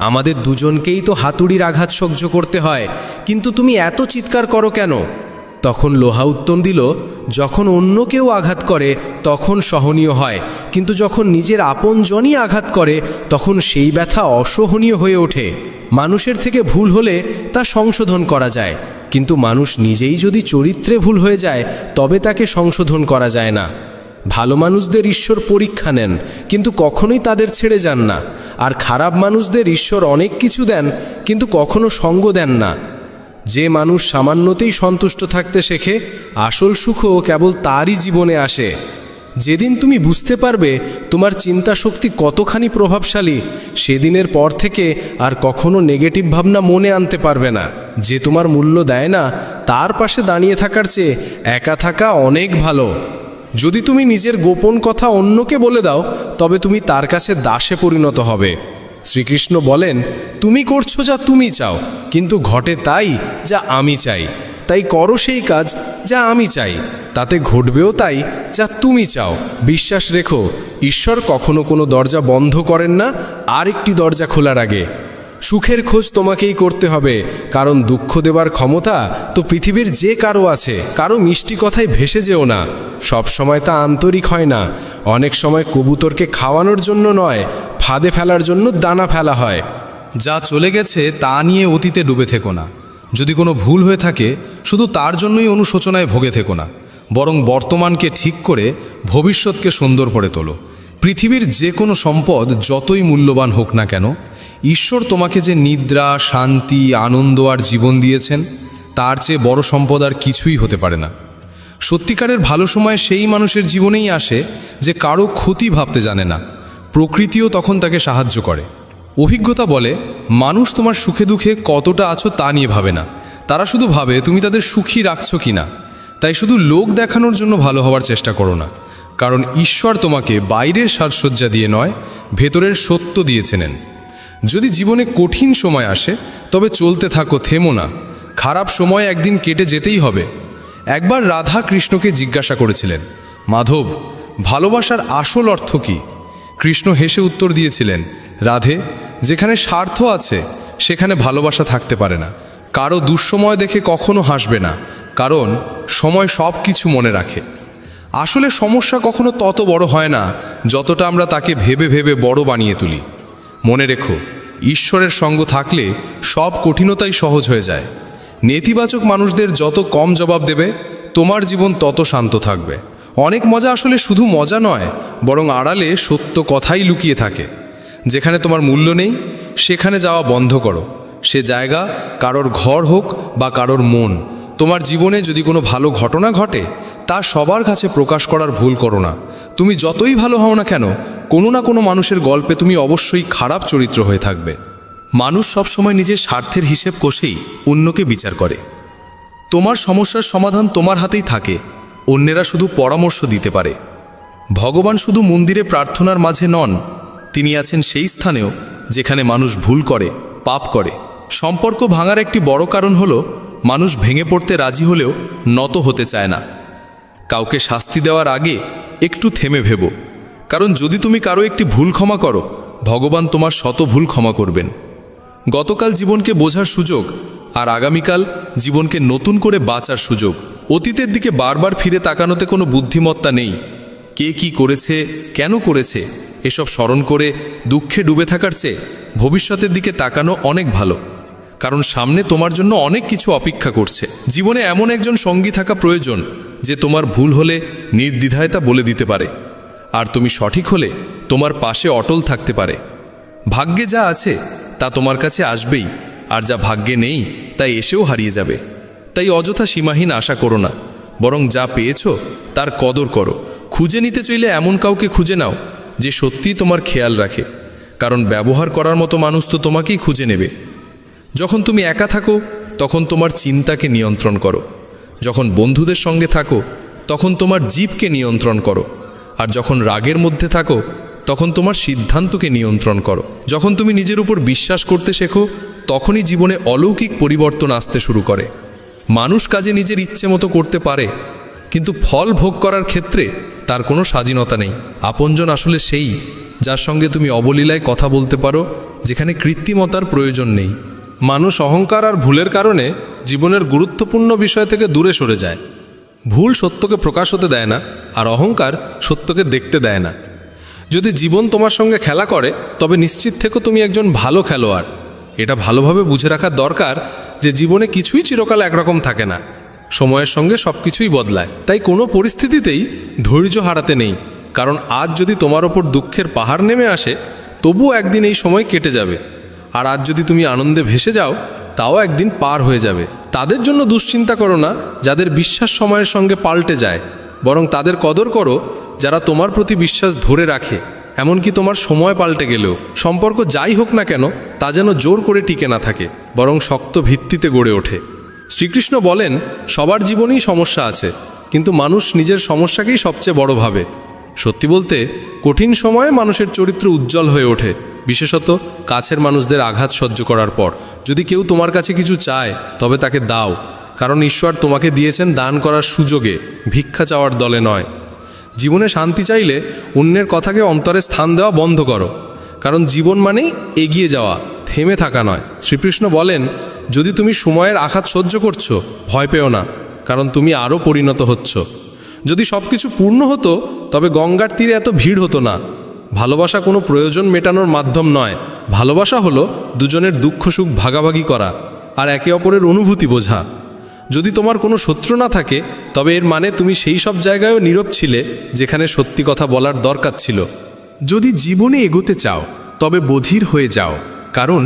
Speaker 5: আমাদের দুজনকেই তো হাতুড়ির আঘাত সহ্য করতে হয়, কিন্তু তুমি এত চিৎকার করো কেন? তখন লোহা উত্তর দিল, যখন অন্য কেউ আঘাত করে তখন সহনীয় হয়, কিন্তু যখন নিজের আপনজনই আঘাত করে তখন সেই ব্যথা অসহনীয় হয়ে ওঠে। মানুষের থেকে ভুল হলে তা সংশোধন করা যায়, কিন্তু মানুষ নিজেই যদি চরিত্রে ভুল হয়ে যায় তবে তাকে সংশোধন করা যায় না। ভালো মানুষদের ঈশ্বর পরীক্ষা নেন, কিন্তু কখনোই তাদের ছেড়ে যান না। আর খারাপ মানুষদের ঈশ্বর অনেক কিছু দেন, কিন্তু কখনো সঙ্গ দেন না। যে মানুষ সামান্যতেই সন্তুষ্ট থাকতে শেখে, আসল সুখও কেবল তারই জীবনে আসে। যেদিন তুমি বুঝতে পারবে তোমার চিন্তা শক্তি কতখানি প্রভাবশালী, সেদিনের পর থেকে আর কখনো নেগেটিভ ভাবনা মনে আনতে পারবে না। যে তোমার মূল্য দেয় না, তার পাশে দাঁড়িয়ে থাকার চেয়ে একা থাকা অনেক ভালো। যদি তুমি নিজের গোপন কথা অন্যকে বলে দাও, তবে তুমি তার কাছে দাসে পরিণত হবে। শ্রীকৃষ্ণ বলেন, তুমি করছো যা তুমি চাও, কিন্তু ঘটে তাই যা আমি চাই। তাই করো সেই কাজ যা আমি চাই, তাতে ঘটবেও তাই যা তুমি চাও। বিশ্বাস রেখো, ঈশ্বর কখনো কোনো দরজা বন্ধ করেন না আর একটি দরজা খোলার আগে। সুখের খোঁজ তোমাকেই করতে হবে, কারণ দুঃখ দেবার ক্ষমতা তো পৃথিবীর যে কারো আছে। কারো মিষ্টি কথায় ভেসে যেও না, সব সময় তা আন্তরিক হয় না। অনেক সময় কবুতরকে খাওয়ানোর জন্য নয়, ফাঁদে ফেলার জন্য দানা ফেলা হয়।
Speaker 6: যা চলে গেছে তা নিয়ে অতীতে ডুবে থেকো না। যদি কোনো ভুল হয়ে থাকে, শুধু তার জন্যই অনুশোচনায় ভোগে থেকো না, বরং বর্তমানকে ঠিক করে ভবিষ্যৎকে সুন্দর করে তোলো। পৃথিবীর যে কোনো সম্পদ যতই মূল্যবান হোক না কেন, ঈশ্বর তোমাকে যে নিদ্রা, শান্তি, আনন্দ আর জীবন দিয়েছেন, তার চেয়ে বড় সম্পদ আর কিছুই হতে পারে না। সত্যিকারের ভালো সময় সেই মানুষের জীবনেই আসে যে কারো ক্ষতি ভাবতে জানে না, প্রকৃতিও তখন তাকে সাহায্য করে। অভিজ্ঞতা বলে মানুষ তোমার সুখে দুঃখে কতটা আছো তা নিয়ে ভাবে না, তারা শুধু ভাবে তুমি তাদের সুখী রাখছো কি না। তাই শুধু লোক দেখানোর জন্য ভালো হওয়ার চেষ্টা করো না, কারণ ঈশ্বর তোমাকে বাইরের সাজসজ্জা দিয়ে নয়, ভেতরের সত্য দিয়েছেন। যদি জীবনে কঠিন সময় আসে তবে চলতে থাকো, থেমো না। খারাপ সময় একদিন কেটে যেতেই হবে। একবার রাধা কৃষ্ণকে জিজ্ঞাসা করেছিলেন, মাধব, ভালোবাসার আসল অর্থ কী? কৃষ্ণ হেসে উত্তর দিয়েছিলেন, রাধে, যেখানে স্বার্থ আছে সেখানে ভালোবাসা থাকতে পারে না। কারো দুঃসময় দেখে কখনো হাসবে না, কারণ সময় সব কিছু মনে রাখে। আসলে সমস্যা কখনো তত বড় হয় না যতটা আমরা তাকে ভেবে ভেবে বড় বানিয়ে তুলি। মনে রেখো, ঈশ্বরের সঙ্গ থাকলে সব কঠিনতাই সহজ হয়ে যায়। নেতিবাচক মানুষদের যত কম জবাব দেবে, তোমার জীবন তত শান্ত থাকবে। অনেক মজা আসলে শুধু মজা নয়, বরং আড়ালে সত্য কথাই লুকিয়ে থাকে। যেখানে তোমার মূল্য নেই সেখানে যাওয়া বন্ধ করো। সে জায়গা কারোর ঘর হোক বা কারোর মন। তোমার জীবনে যদি কোনো ভালো ঘটনা ঘটে তা সবার কাছে প্রকাশ করার ভুল করো না। তুমি যতই ভালো হও না কেন, কোনো না কোনো মানুষের গল্পে তুমি অবশ্যই খারাপ চরিত্র হয়ে থাকবে।
Speaker 5: মানুষ সবসময় নিজের স্বার্থের হিসেব কষেই অন্যকে বিচার করে। তোমার সমস্যার সমাধান তোমার হাতেই থাকে, অন্যেরা শুধু পরামর্শ দিতে পারে। ভগবান শুধু মন্দিরে প্রার্থনার মাঝে নন, তিনি আছেন সেই স্থানেও যেখানে মানুষ ভুল করে, পাপ করে। সম্পর্ক ভাঙার একটি বড় কারণ হলো মানুষ ভেঙে পড়তে রাজি হলেও নত হতে চায় না। কাউকে শাস্তি দেওয়ার আগে একটু থেমে ভেবো, কারণ যদি তুমি কারো একটি ভুল ক্ষমা করো, ভগবান তোমার শত ভুল ক্ষমা করবেন। গতকাল জীবনকে বোঝার সুযোগ, আর আগামীকাল জীবনকে নতুন করে বাঁচার সুযোগ। অতীতের দিকে বারবার ফিরে তাকানোতে কোনো বুদ্ধিমত্তা নেই। কে কি করেছে, কেন করেছে, এসব স্মরণ করে দুঃখে ডুবে থাকার চেয়ে ভবিষ্যতের দিকে তাকানো অনেক ভালো, কারণ সামনে তোমার জন্য অনেক কিছু অপেক্ষা করছে। জীবনে এমন একজন সঙ্গী থাকা প্রয়োজন যে তোমার ভুল হলে নির্দ্বিধায় তা বলে দিতে পারে, আর তুমি সঠিক হলে তোমার পাশে অটল থাকতে পারে। ভাগ্যে যা আছে তা তোমার কাছে আসবেই, আর যা ভাগ্যে নেই তা এসেও হারিয়ে যাবে। তাই অযথা সীমাহীন আশা করো না, বরং যা পেয়েছো তার কদর করো। খুঁজে নিতে চাইলে এমন কাউকে খুঁজে নাও যে সত্যিই তোমার খেয়াল রাখে, কারণ ব্যবহার করার মতো মানুষ তো তোমাকেই খুঁজে নেবে। যখন তুমি একা থাকো তখন তোমার চিন্তাকে নিয়ন্ত্রণ করো, যখন বন্ধুদের সঙ্গে থাকো তখন তোমার জিভকে নিয়ন্ত্রণ করো, আর যখন রাগের মধ্যে থাকো তখন তোমার সিদ্ধান্তকে নিয়ন্ত্রণ করো। যখন তুমি নিজের উপর বিশ্বাস করতে শেখো তখনই জীবনে অলৌকিক পরিবর্তন আসতে শুরু করে। মানুষ কাজে নিজের ইচ্ছে মতো করতে পারে, কিন্তু ফল ভোগ করার ক্ষেত্রে তার কোনো স্বাধীনতা নেই। আপনজন আসলে সেই যার সঙ্গে তুমি অবলীলায় কথা বলতে পারো, যেখানে কৃত্রিমতার প্রয়োজন নেই।
Speaker 7: মানুষ অহংকার আর ভুলের কারণে জীবনের গুরুত্বপূর্ণ বিষয় থেকে দূরে সরে যায়। ভুল সত্যকে প্রকাশ হতে দেয় না, আর অহংকার সত্যকে দেখতে দেয় না। যদি জীবন তোমার সঙ্গে খেলা করে তবে নিশ্চিত থেকো তুমি একজন ভালো খেলোয়াড়। এটা ভালোভাবে বুঝে রাখার দরকার যে জীবনে কিছুই চিরকাল একরকম থাকে না, সময়ের সঙ্গে সব কিছুই বদলায়। তাই কোনো পরিস্থিতিতেই ধৈর্য হারাতে নেই, কারণ আজ যদি তোমার ওপর দুঃখের পাহাড় নেমে আসে তবুও একদিন এই সময় কেটে যাবে, আর আজ যদি তুমি আনন্দে ভেসে যাও তাও একদিন পার হয়ে যাবে। তাদের জন্য দুশ্চিন্তা করো না যাদের বিশ্বাস সময়ের সঙ্গে পাল্টে যায়, বরং তাদের কদর করো যারা তোমার প্রতি বিশ্বাস ধরে রাখে। এমনকি তোমার সময় পাল্টে গেলেও সম্পর্ক যাই হোক না কেন তা যেন জোর করে টিকে না থাকে, বরং শক্ত ভিত্তিতে গড়ে ওঠে। শ্রীকৃষ্ণ বলেন, সবার জীবনেই সমস্যা আছে, কিন্তু মানুষ নিজের সমস্যাকেই সবচেয়ে বড় ভাবে। সত্যি বলতে কঠিন সময়ে মানুষের চরিত্র উজ্জ্বল হয়ে ওঠে, বিশেষত কাছের মানুষদের আঘাত সহ্য করার পর। যদি কেউ তোমার কাছে কিছু চায় তবে তাকে দাও, কারণ ঈশ্বর তোমাকে দিয়েছেন দান করার সুযোগে, ভিক্ষা চাওয়ার দলে নয়। জীবনে শান্তি চাইলে অন্যের কথাকে অন্তরে স্থান দেওয়া বন্ধ করো, কারণ জীবন মানেই এগিয়ে যাওয়া, থেমে থাকা নয়। শ্রীকৃষ্ণ বলেন, যদি তুমি সময়ের আঘাত সহ্য করছো ভয় পেও না, কারণ তুমি আরও পরিণত হচ্ছ। যদি সব কিছু পূর্ণ হতো তবে গঙ্গার তীরে এত ভিড় হতো না। ভালোবাসা কোনো প্রয়োজন মেটানোর মাধ্যম নয়, ভালোবাসা হলো দুজনের দুঃখ সুখ ভাগাভাগি করা আর একে অপরের অনুভূতি বোঝা। যদি তোমার কোনো শত্রু না থাকে তবে এর মানে তুমি সেই সব জায়গায়ও নীরব ছিলে যেখানে সত্যি কথা বলার দরকার ছিল।
Speaker 5: যদি জীবনে এগোতে চাও তবে বধির হয়ে যাও, কারণ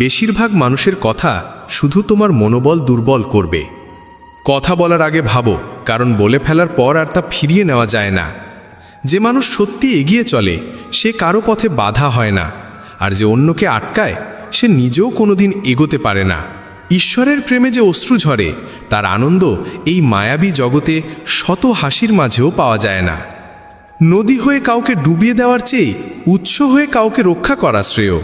Speaker 5: বেশিরভাগ মানুষের কথা শুধু তোমার মনোবল দুর্বল করবে। কথা বলার আগে ভাবো, কারণ বলে ফেলার পর আর তা ফিরিয়ে নেওয়া যায় না।
Speaker 6: যে মানুষ সত্যি এগিয়ে চলে সে কারো পথে বাধা হয় না, আর যে অন্যকে আটকায় সে নিজেও কোনোদিন এগোতে পারে না। ঈশ্বরের প্রেমে যে অশ্রু ঝরে তার আনন্দ এই মায়াবী জগতে শত হাসির মাঝেও পাওয়া যায় না। নদী হয়ে কাউকে ডুবিয়ে দেওয়ার চেয়ে উৎস হয়ে কাউকে রক্ষা করা শ্রেয়।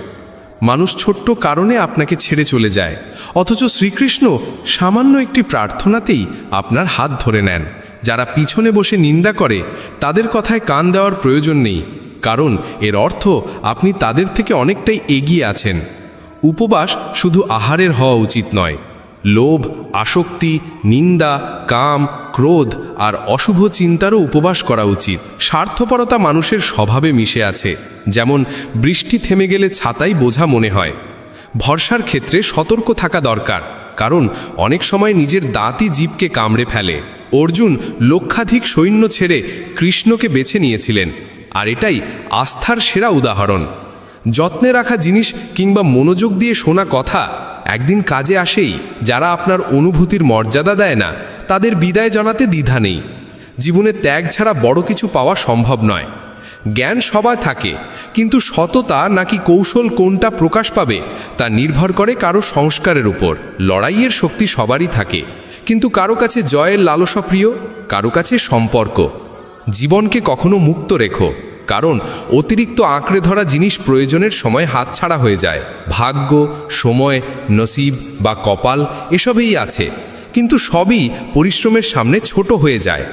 Speaker 6: মানুষ ছোট্ট কারণে আপনাকে ছেড়ে চলে যায়, অথচ শ্রীকৃষ্ণ সামান্য একটি প্রার্থনাতেই আপনার হাত ধরে নেন। যারা পিছনে বসে নিন্দা করে তাদের কথায় কান দেওয়ার প্রয়োজন নেই, কারণ এর অর্থ আপনি তাদের থেকে অনেকটাই এগিয়ে আছেন। উপবাস শুধু আহারের হওয়া উচিত নয়। লোভ, আসক্তি, নিন্দা, কাম, ক্রোধ আর অশুভ চিন্তারও উপবাস করা উচিত। স্বার্থপরতা মানুষের স্বভাবে মিশে আছে, যেমন বৃষ্টি থেমে গেলে ছাতাই বোঝা মনে হয়। ভরসার ক্ষেত্রে সতর্ক থাকা দরকার, কারণ অনেক সময় নিজের দাঁতই জীবকে কামড়ে ফেলে। অর্জুন লক্ষাধিক সৈন্য ছেড়ে কৃষ্ণকে বেছে নিয়েছিলেন, আর এটাই আস্থার সেরা উদাহরণ। যত্নে রাখা জিনিস কিংবা মনোযোগ দিয়ে শোনা কথা একদিন কাজে আসেই। যারা আপনার অনুভূতির মর্যাদা দেয় না তাদের বিদায় জানাতে দ্বিধা নেই। জীবনে ত্যাগ ছাড়া বড় কিছু পাওয়া সম্ভব নয়। জ্ঞান সবাই থাকে, কিন্তু সততা নাকি কৌশল কোনটা প্রকাশ পাবে তা নির্ভর করে কারো সংস্কারের উপর। লড়াইয়ের শক্তি সবারই থাকে, কিন্তু কারো কাছে জয়ের লালসা প্রিয়, কারো কাছে সম্পর্ক। জীবনকে কখনো মুক্ত রেখো, কারণ অতিরিক্ত আঁকড়ে ধরা জিনিস প্রয়োজনের সময় হাতছাড়া হয়ে যায়। ভাগ্য, সময়, নসিব বা কপাল এসবেই আছে, কিন্তু সবই পরিশ্রমের সামনে ছোট হয়ে যায়।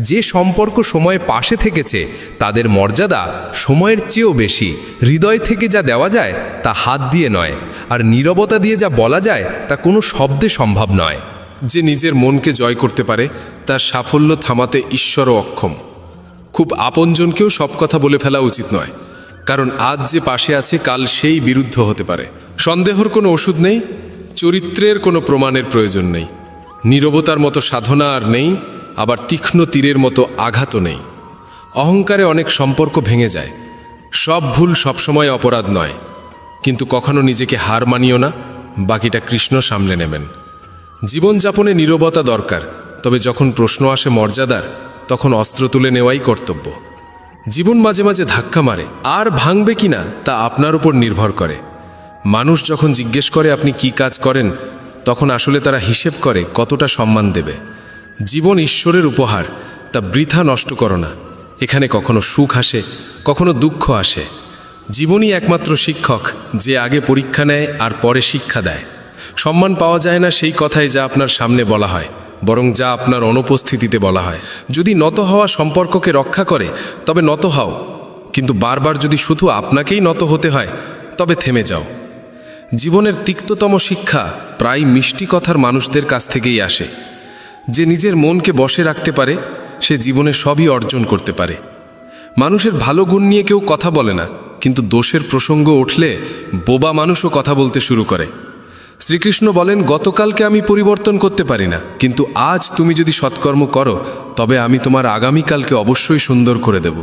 Speaker 6: যে সম্পর্ক সময়ে পাশে থেকেছে তাদের মর্যাদা সময়ের চেয়েও বেশি। হৃদয় থেকে যা দেওয়া যায় তা হাত দিয়ে নয়, আর নীরবতা দিয়ে যা বলা যায় তা কোনো শব্দে সম্ভব নয়।
Speaker 7: যে নিজের মনকে জয় করতে পারে তার সাফল্য থামাতে ঈশ্বরও অক্ষম। খুব আপনজনকেও সব কথা বলে ফেলা উচিত নয়, কারণ আজ যে পাশে আছে কাল সেই বিরুদ্ধ হতে পারে। সন্দেহর কোনো ওষুধ নেই, চরিত্রের কোনো প্রমাণের প্রয়োজন নেই। নীরবতার মতো সাধনা আর নেই, আবার তীক্ষ্ণ তীরের মতো আঘাতও নেই। অহংকারে অনেক সম্পর্ক ভেঙে যায়। সব ভুল সবসময় অপরাধ নয়, কিন্তু কখনো নিজেকে হার মানিও না, বাকিটা কৃষ্ণ সামলে নেবেন। জীবনযাপনে নীরবতা দরকার, তবে যখন প্রশ্ন আসে মর্যাদার, তখন অস্ত্র তুলে নেওয়াই কর্তব্য। জীবন মাঝে মাঝে ধাক্কা মারে, আর ভাঙবে কিনা তা আপনার উপর নির্ভর করে। মানুষ যখন জিজ্ঞেস করে আপনি কি কাজ করেন, তখন আসলে তারা হিসেব করে কতটা সম্মান দেবে। জীবন ঈশ্বরের উপহার, তা বৃথা নষ্ট করো না। এখানে কখনো সুখ আসে, কখনো দুঃখ আসে। জীবনই একমাত্র শিক্ষক, যে আগে পরীক্ষা নেয় আর পরে শিক্ষা দেয়। সম্মান পাওয়া যায় না সেই কথাই যা আপনার সামনে বলা হয়, বরং যা আপনার অনুপস্থিতিতে বলা হয়। যদি নত হওয়া সম্পর্ককে রক্ষা করে তবে নত হও, কিন্তু বারবার যদি শুধু আপনাকেই নত হতে হয় তবে থেমে যাও। জীবনের তিক্ততম শিক্ষা প্রায় মিষ্টি কথার মানুষদের কাছ থেকেই আসে। যে নিজের মনকে বশে রাখতে পারে সে জীবনে সবই অর্জন করতে পারে। মানুষের ভালো গুণ নিয়ে কেউ কথা বলে না, কিন্তু দোষের প্রসঙ্গ উঠলে বোবা মানুষও কথা বলতে শুরু করে। শ্রীকৃষ্ণ বলেন, গতকালকে আমি পরিবর্তন করতে পারি না, কিন্তু আজ তুমি যদি সৎকর্ম করো তবে আমি তোমার আগামীকালকে অবশ্যই সুন্দর করে দেব।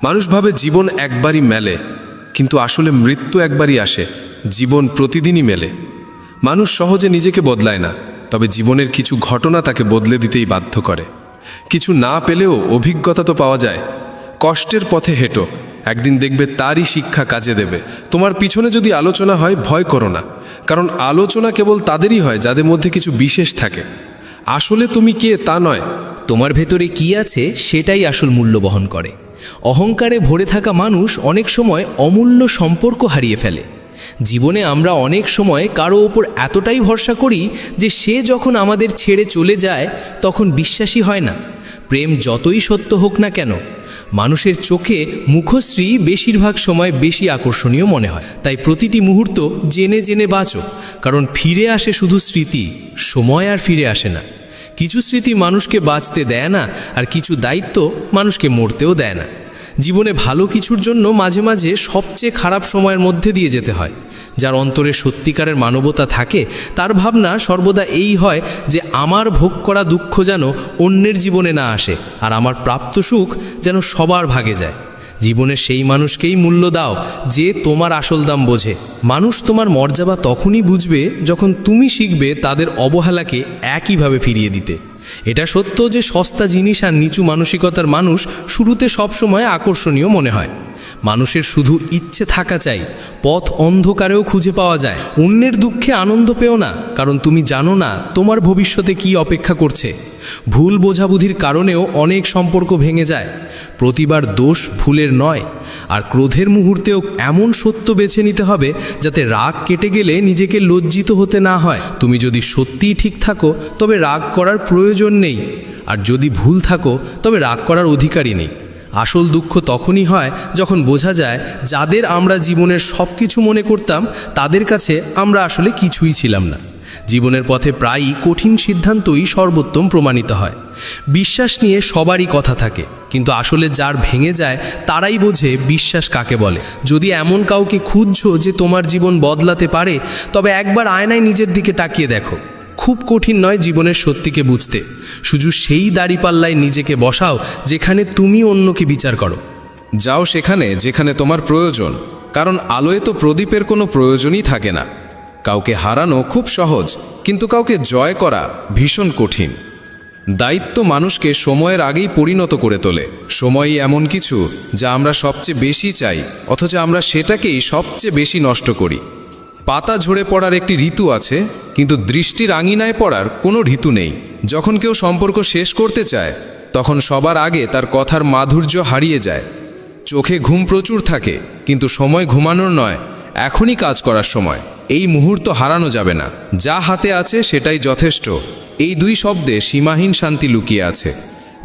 Speaker 7: মানুষ ভাবে জীবন একবারই মেলে, কিন্তু আসলে মৃত্যু একবারই আসে, জীবন প্রতিদিনই মেলে। মানুষ সহজে নিজেকে বদলায় না, তবে জীবনের কিছু ঘটনা তাকে বদলে দিতেই বাধ্য করে। কিছু না পেলেও অভিজ্ঞতা তো পাওয়া যায়। কষ্টের পথে হেঁটো, একদিন দেখবে তারই শিক্ষা কাজে দেবে। তোমার পিছনে যদি আলোচনা হয় ভয় করো না, কারণ আলোচনা কেবল তাদেরই হয় যাদের মধ্যে কিছু বিশেষ থাকে। আসলে তুমি কে তা নয়,
Speaker 5: তোমার ভেতরে কি আছে সেটাই আসল মূল্য বহন করে। অহংকারে ভরে থাকা মানুষ অনেক সময় অমূল্য সম্পর্ক হারিয়ে ফেলে। জীবনে আমরা অনেক সময় কারো ওপর এতটাই ভরসা করি যে সে যখন আমাদের ছেড়ে চলে যায় তখন বিশ্বাসই হয় না। প্রেম যতই সত্য হোক না কেন, মানুষের চোখে মুখশ্রী বেশিরভাগ সময় বেশি আকর্ষণীয় মনে হয়। তাই প্রতিটি মুহূর্ত জেনে জেনে বাঁচো, কারণ ফিরে আসে শুধু স্মৃতি, সময় আর ফিরে আসে না। কিছু স্মৃতি মানুষকে বাঁচতে দেয় না, আর কিছু দায়িত্ব মানুষকে মরতেও দেয় না। জীবনে ভালো কিছুর জন্য মাঝে মাঝে সবচেয়ে খারাপ সময়ের মধ্যে দিয়ে যেতে হয়। যার অন্তরে সত্যিকারের মানবতা থাকে তার ভাবনা সর্বদা এই হয় যে আমার ভোগ করা দুঃখ যেন অন্যের জীবনে না আসে, আর আমার প্রাপ্ত সুখ যেন সবার ভাগে যায়। জীবনে সেই মানুষকেই মূল্য দাও যে তোমার আসল দাম বোঝে। মানুষ তোমার মর্যাদা তখনই বুঝবে যখন তুমি শিখবে তাদের অবহেলাকে একইভাবে ফিরিয়ে দিতে।
Speaker 6: এটা সত্য যে সস্তা জিনিস আর নিচু মানসিকতার মানুষ শুরুতে সবসময় আকর্ষণীয় মনে হয়। মানুষের শুধু ইচ্ছে থাকা চাই, পথ অন্ধকারেও খুঁজে পাওয়া যায়। অন্যের দুঃখে আনন্দ পেও না, কারণ তুমি জানো না তোমার ভবিষ্যতে কি অপেক্ষা করছে। ভুল বোঝাবুঝির কারণেও অনেক সম্পর্ক ভেঙে যায়। প্রতিবার দোষ ভুলের নয়, আর ক্রোধের মুহূর্তেও এমন সত্য বেছে নিতে হবে যাতে রাগ কেটে গেলে নিজেকে লজ্জিত হতে না হয়। তুমি যদি সত্যিই ঠিক থাকো তবে রাগ করার প্রয়োজন নেই, আর যদি ভুল থাকো তবে রাগ করার অধিকারই নেই। আসল দুঃখ তখনই হয় যখন বোঝা যায় যাদের আমরা জীবনের সব কিছু মনে করতাম তাদের কাছে আমরা আসলে কিছুই ছিলাম না। জীবনের পথে প্রায়ই কঠিন সিদ্ধান্তই সর্বোত্তম প্রমাণিত হয়। বিশ্বাস নিয়ে সবারই কথা থাকে, কিন্তু আসলে যার ভেঙে যায় তারাই বোঝে বিশ্বাস কাকে বলে। যদি এমন কাউকে খুঁজছো যে তোমার জীবন বদলাতে পারে, তবে একবার আয়নায় নিজের দিকে তাকিয়ে দেখো। খুব কঠিন নয় জীবনের সত্যিকে বুঝতে, শুধু সেই দাঁড়িপাল্লায় নিজেকে বসাও যেখানে তুমি অন্যকে বিচার করো।
Speaker 7: যাও সেখানে যেখানে তোমার প্রয়োজন, কারণ আলোয় তো প্রদীপের কোনো প্রয়োজনই থাকে না। কাউকে হারানো খুব সহজ, কিন্তু কাউকে জয় করা ভীষণ কঠিন। দায়িত্ব মানুষকে সময়ের আগেই পরিণত করে তোলে। সময়ই এমন কিছু যা আমরা সবচেয়ে বেশি চাই, অথচ আমরা সেটাকেই সবচেয়ে বেশি নষ্ট করি। পাতা ঝরে পড়ার একটি ঋতু আছে, কিন্তু দৃষ্টির আঙিনায় পড়ার কোনো ঋতু নেই। যখন কেউ সম্পর্ক শেষ করতে চায়, তখন সবার আগে তার কথার মাধুর্য হারিয়ে যায়। চোখে ঘুম প্রচুর থাকে, কিন্তু সময় ঘুমানোর নয়, এখনই কাজ করার সময়। এই মুহূর্ত হারানো যাবে না। যা হাতে আছে সেটাই যথেষ্ট। এই দুই শব্দে সীমাহীন শান্তি লুকিয়ে আছে।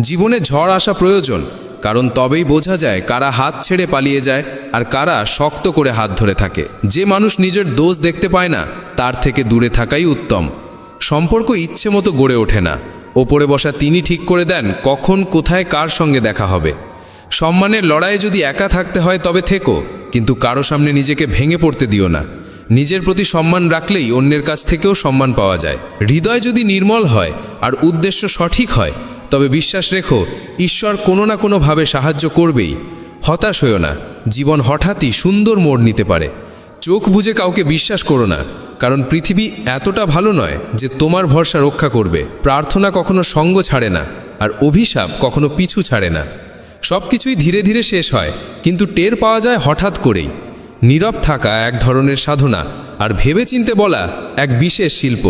Speaker 7: জীবনে ঝড় আসা প্রয়োজন, কারণ তবেই বোঝা যায় কারা হাত ছেড়ে পালিয়ে যায় আর কারা শক্ত করে হাত ধরে থাকে। যে মানুষ নিজের দোষ দেখতে পায় না, তার থেকে দূরে থাকাই উত্তম। সম্পর্ক ইচ্ছে মতো গড়ে ওঠে না, ওপরে বসা তিনি ঠিক করে দেন কখন কোথায় কার সঙ্গে দেখা হবে। সম্মানের লড়াইয়ে যদি একা থাকতে হয় তবে থেকো, কিন্তু কারো সামনে নিজেকে ভেঙে পড়তে দিও না। নিজের প্রতি সম্মান রাখলেই অন্যের কাছ থেকেও সম্মান পাওয়া যায়। হৃদয় যদি নির্মল হয় আর উদ্দেশ্য সঠিক হয়, তবে বিশ্বাস রেখো ঈশ্বর কোনো না কোনোভাবে সাহায্য করবেই। হতাশ হইও না, জীবন হঠাৎই সুন্দর মোড় নিতে পারে। চোখ বুজে কাউকে বিশ্বাস করো না, কারণ পৃথিবী এতটা ভালো নয় যে তোমার ভরসা রক্ষা করবে। প্রার্থনা কখনো সঙ্গ ছাড়ে না, আর অভিশাপ কখনো পিছু ছাড়ে না। সব কিছুই ধীরে ধীরে শেষ হয়, কিন্তু টের পাওয়া যায় হঠাৎ করেই। নীরব থাকা এক ধরনের সাধনা, আর ভেবেচিন্তে বলা এক বিশেষ শিল্প।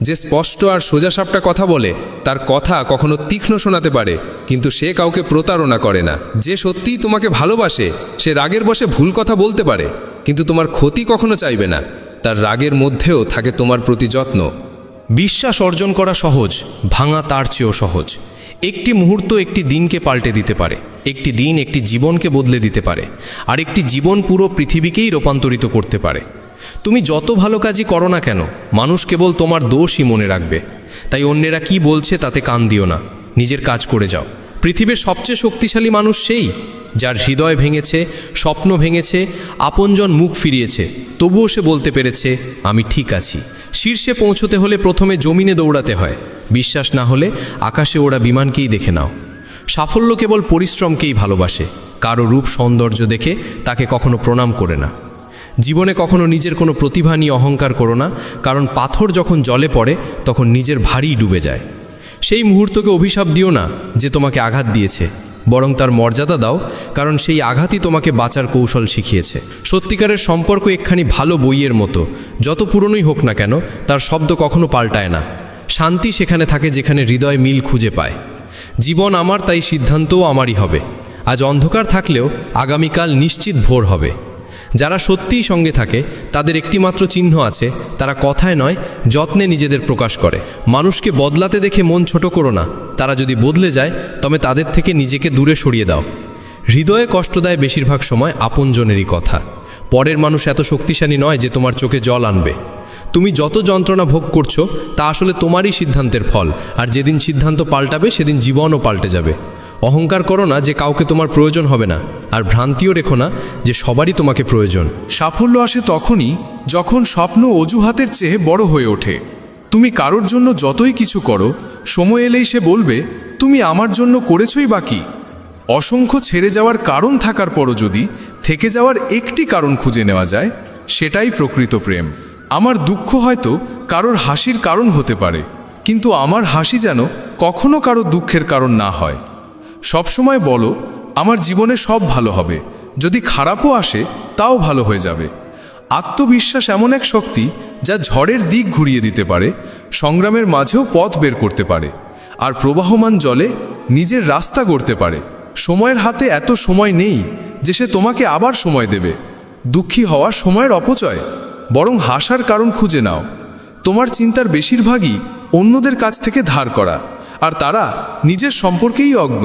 Speaker 7: যে স্পষ্ট আর সোজাসাপটা কথা বলে, তার কথা কখনো তীক্ষ্ণ শোনাতে পারে, কিন্তু সে কাউকে প্রতারণা করে না। যে সত্যিই তোমাকে ভালোবাসে, সে রাগের বশে ভুল কথা বলতে পারে, কিন্তু তোমার ক্ষতি কখনো চাইবে না। তার রাগের মধ্যেও থাকে তোমার প্রতি যত্ন।
Speaker 6: বিশ্বাস অর্জন করা সহজ, ভাঙা তার চেয়েও সহজ। একটি মুহূর্ত একটি দিনকে পাল্টে দিতে পারে, একটি দিন একটি জীবনকে বদলে দিতে পারে, আর একটি জীবন পুরো পৃথিবীকেই রূপান্তরিত করতে পারে। তুমি যত ভালো কাজই করো না কেন, মানুষ কেবল তোমার দোষই মনে রাখবে। তাই অন্যেরা কি বলছে তাতে কান দিও না, নিজের কাজ করে যাও। পৃথিবীর সবচেয়ে শক্তিশালী মানুষ সেই, যার হৃদয় ভেঙেছে, স্বপ্ন ভেঙেছে, আপনজন মুখ ফিরিয়েছে, তবুও সে বলতে পেরেছে আমি ঠিক আছি। শীর্ষে পৌঁছতে হলে প্রথমে জমিনে দৌড়াতে হয়। বিশ্বাস না হলে আকাশে ওরা বিমানকেই দেখে নাও। সাফল্য কেবল পরিশ্রমকেই ভালোবাসে, কারো রূপ সৌন্দর্য দেখে তাকে কখনো প্রণাম করে না। জীবনে কখনো নিজের কোনো প্রতিভা নিয়ে অহংকার করো না, কারণ পাথর যখন জলে পড়ে তখন নিজের ভারী ডুবে যায়। সেই মুহূর্তকে অভিশাপ দিও না যে তোমাকে আঘাত দিয়েছে, বরং তার মর্যাদা দাও, কারণ সেই আঘাতই তোমাকে বাঁচার কৌশল শিখিয়েছে। সত্যিকারের সম্পর্ক একখানি ভালো বইয়ের মতো, যত পুরনোই হোক না কেন তার শব্দ কখনো পাল্টায় না। শান্তি সেখানে থাকে যেখানে হৃদয় মিল খুঁজে পায়। জীবন আমার, তাই সিদ্ধান্তও আমারই হবে। আজ অন্ধকার থাকলেও আগামীকাল নিশ্চিত ভোর হবে। যারা সত্যিই সঙ্গে থাকে তাদের একটিমাত্র চিহ্ন আছে, তারা কথায় নয় যত্নে নিজেদের প্রকাশ করে। মানুষকে বদলাতে দেখে মন ছোট করো না, তারা যদি বদলে যায় তবে তাদের থেকে নিজেকে দূরে সরিয়ে দাও। হৃদয়ে কষ্ট দেয় বেশিরভাগ সময় আপনজনেরই কথা। পরের মানুষ এত শক্তিশালী নয় যে তোমার চোখে জল আনবে। তুমি যত যন্ত্রণা ভোগ করছো তা আসলে তোমারই সিদ্ধান্তের ফল, আর যেদিন সিদ্ধান্ত পাল্টাবে সেদিন জীবনও পাল্টে যাবে। অহংকার করো না যে কাউকে তোমার প্রয়োজন হবে না, আর ভ্রান্তিও রেখো না যে সবারই তোমাকে প্রয়োজন।
Speaker 8: সাফল্য আসে তখনই যখন স্বপ্ন অজুহাতের চেয়ে বড় হয়ে ওঠে। তুমি কারোর জন্য যতই কিছু করো, সময় এলেই সে বলবে তুমি আমার জন্য করেছই বাকি। অসংখ্য ছেড়ে যাওয়ার কারণ থাকার পরও যদি থেকে যাওয়ার একটি কারণ খুঁজে নেওয়া যায়, সেটাই প্রকৃত প্রেম। আমার দুঃখ হয়তো কারোর হাসির কারণ হতে পারে, কিন্তু আমার হাসি যেন কখনো কারো দুঃখের কারণ না হয়। সবসময় বলো, আমার জীবনে সব ভালো হবে, যদি খারাপও আসে তাও ভালো হয়ে যাবে। আত্মবিশ্বাস এমন এক শক্তি যা ঝড়ের দিক ঘুরিয়ে দিতে পারে, সংগ্রামের মাঝেও পথ বের করতে পারে, আর প্রবাহমান জলে নিজের রাস্তা গড়তে পারে। সময়ের হাতে এত সময় নেই যে সে তোমাকে আবার সময় দেবে। দুঃখী হওয়া সময়ের অপচয়, বরং হাসার কারণ খুঁজে নাও। তোমার চিন্তার বেশিরভাগই অন্যদের কাছ থেকে ধার করা, আর তারা নিজের সম্পর্কেই অজ্ঞ।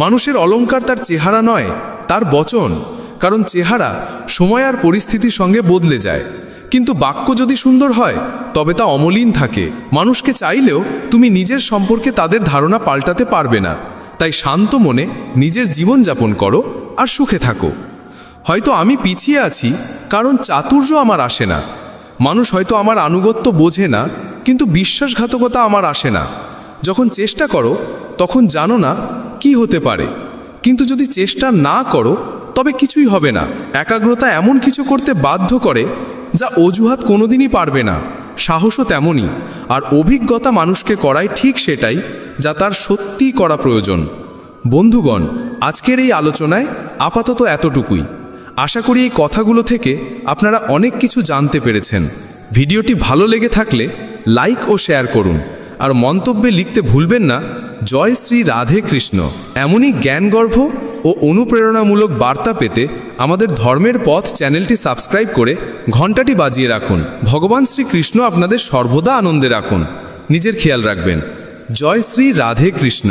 Speaker 8: মানুষের অলংকার তার চেহারা নয়, তার বচন, কারণ চেহারা সময় আর পরিস্থিতির সঙ্গে বদলে যায়, কিন্তু বাক্য যদি সুন্দর হয় তবে তা অমলিন থাকে। মানুষকে চাইলেও তুমি নিজের সম্পর্কে তাদের ধারণা পাল্টাতে পারবে না। তাই শান্ত মনে নিজের জীবন যাপন করো আর সুখে থাকো। হয়তো আমি পিছিয়ে আছি কারণ চাতুর্য আমার আসে না। মানুষ হয়তো আমার আনুগত্য বোঝে না, কিন্তু বিশ্বাসঘাতকতা আমার আসে না। যখন চেষ্টা করো তখন জানো না কি হতে পারে, কিন্তু যদি চেষ্টা না করো তবে কিছুই হবে না। একাগ্রতা এমন কিছু করতে বাধ্য করে যা অজুহাত কোনোদিনই পারবে না। সাহসও তেমনই, আর অভিজ্ঞতা মানুষকে করায় ঠিক সেটাই যা তার সত্যিই করা প্রয়োজন। বন্ধুগণ, আজকের এই আলোচনায় আপাতত এতটুকুই। আশা করি এই কথাগুলো থেকে আপনারা অনেক কিছু জানতে পেরেছেন। ভিডিওটি ভালো লেগে থাকলে লাইক ও শেয়ার করুন, আর মন্তব্যে লিখতে ভুলবেন না জয় শ্রী রাধে কৃষ্ণ। এমনই জ্ঞানগর্ভ ও অনুপ্রেরণামূলক বার্তা পেতে আমাদের ধর্মের পথ চ্যানেলটি সাবস্ক্রাইব করে ঘণ্টাটি বাজিয়ে রাখুন। ভগবান শ্রীকৃষ্ণ আপনাদের সর্বদা আনন্দে রাখুন। নিজের খেয়াল রাখবেন। জয় শ্রী রাধে কৃষ্ণ।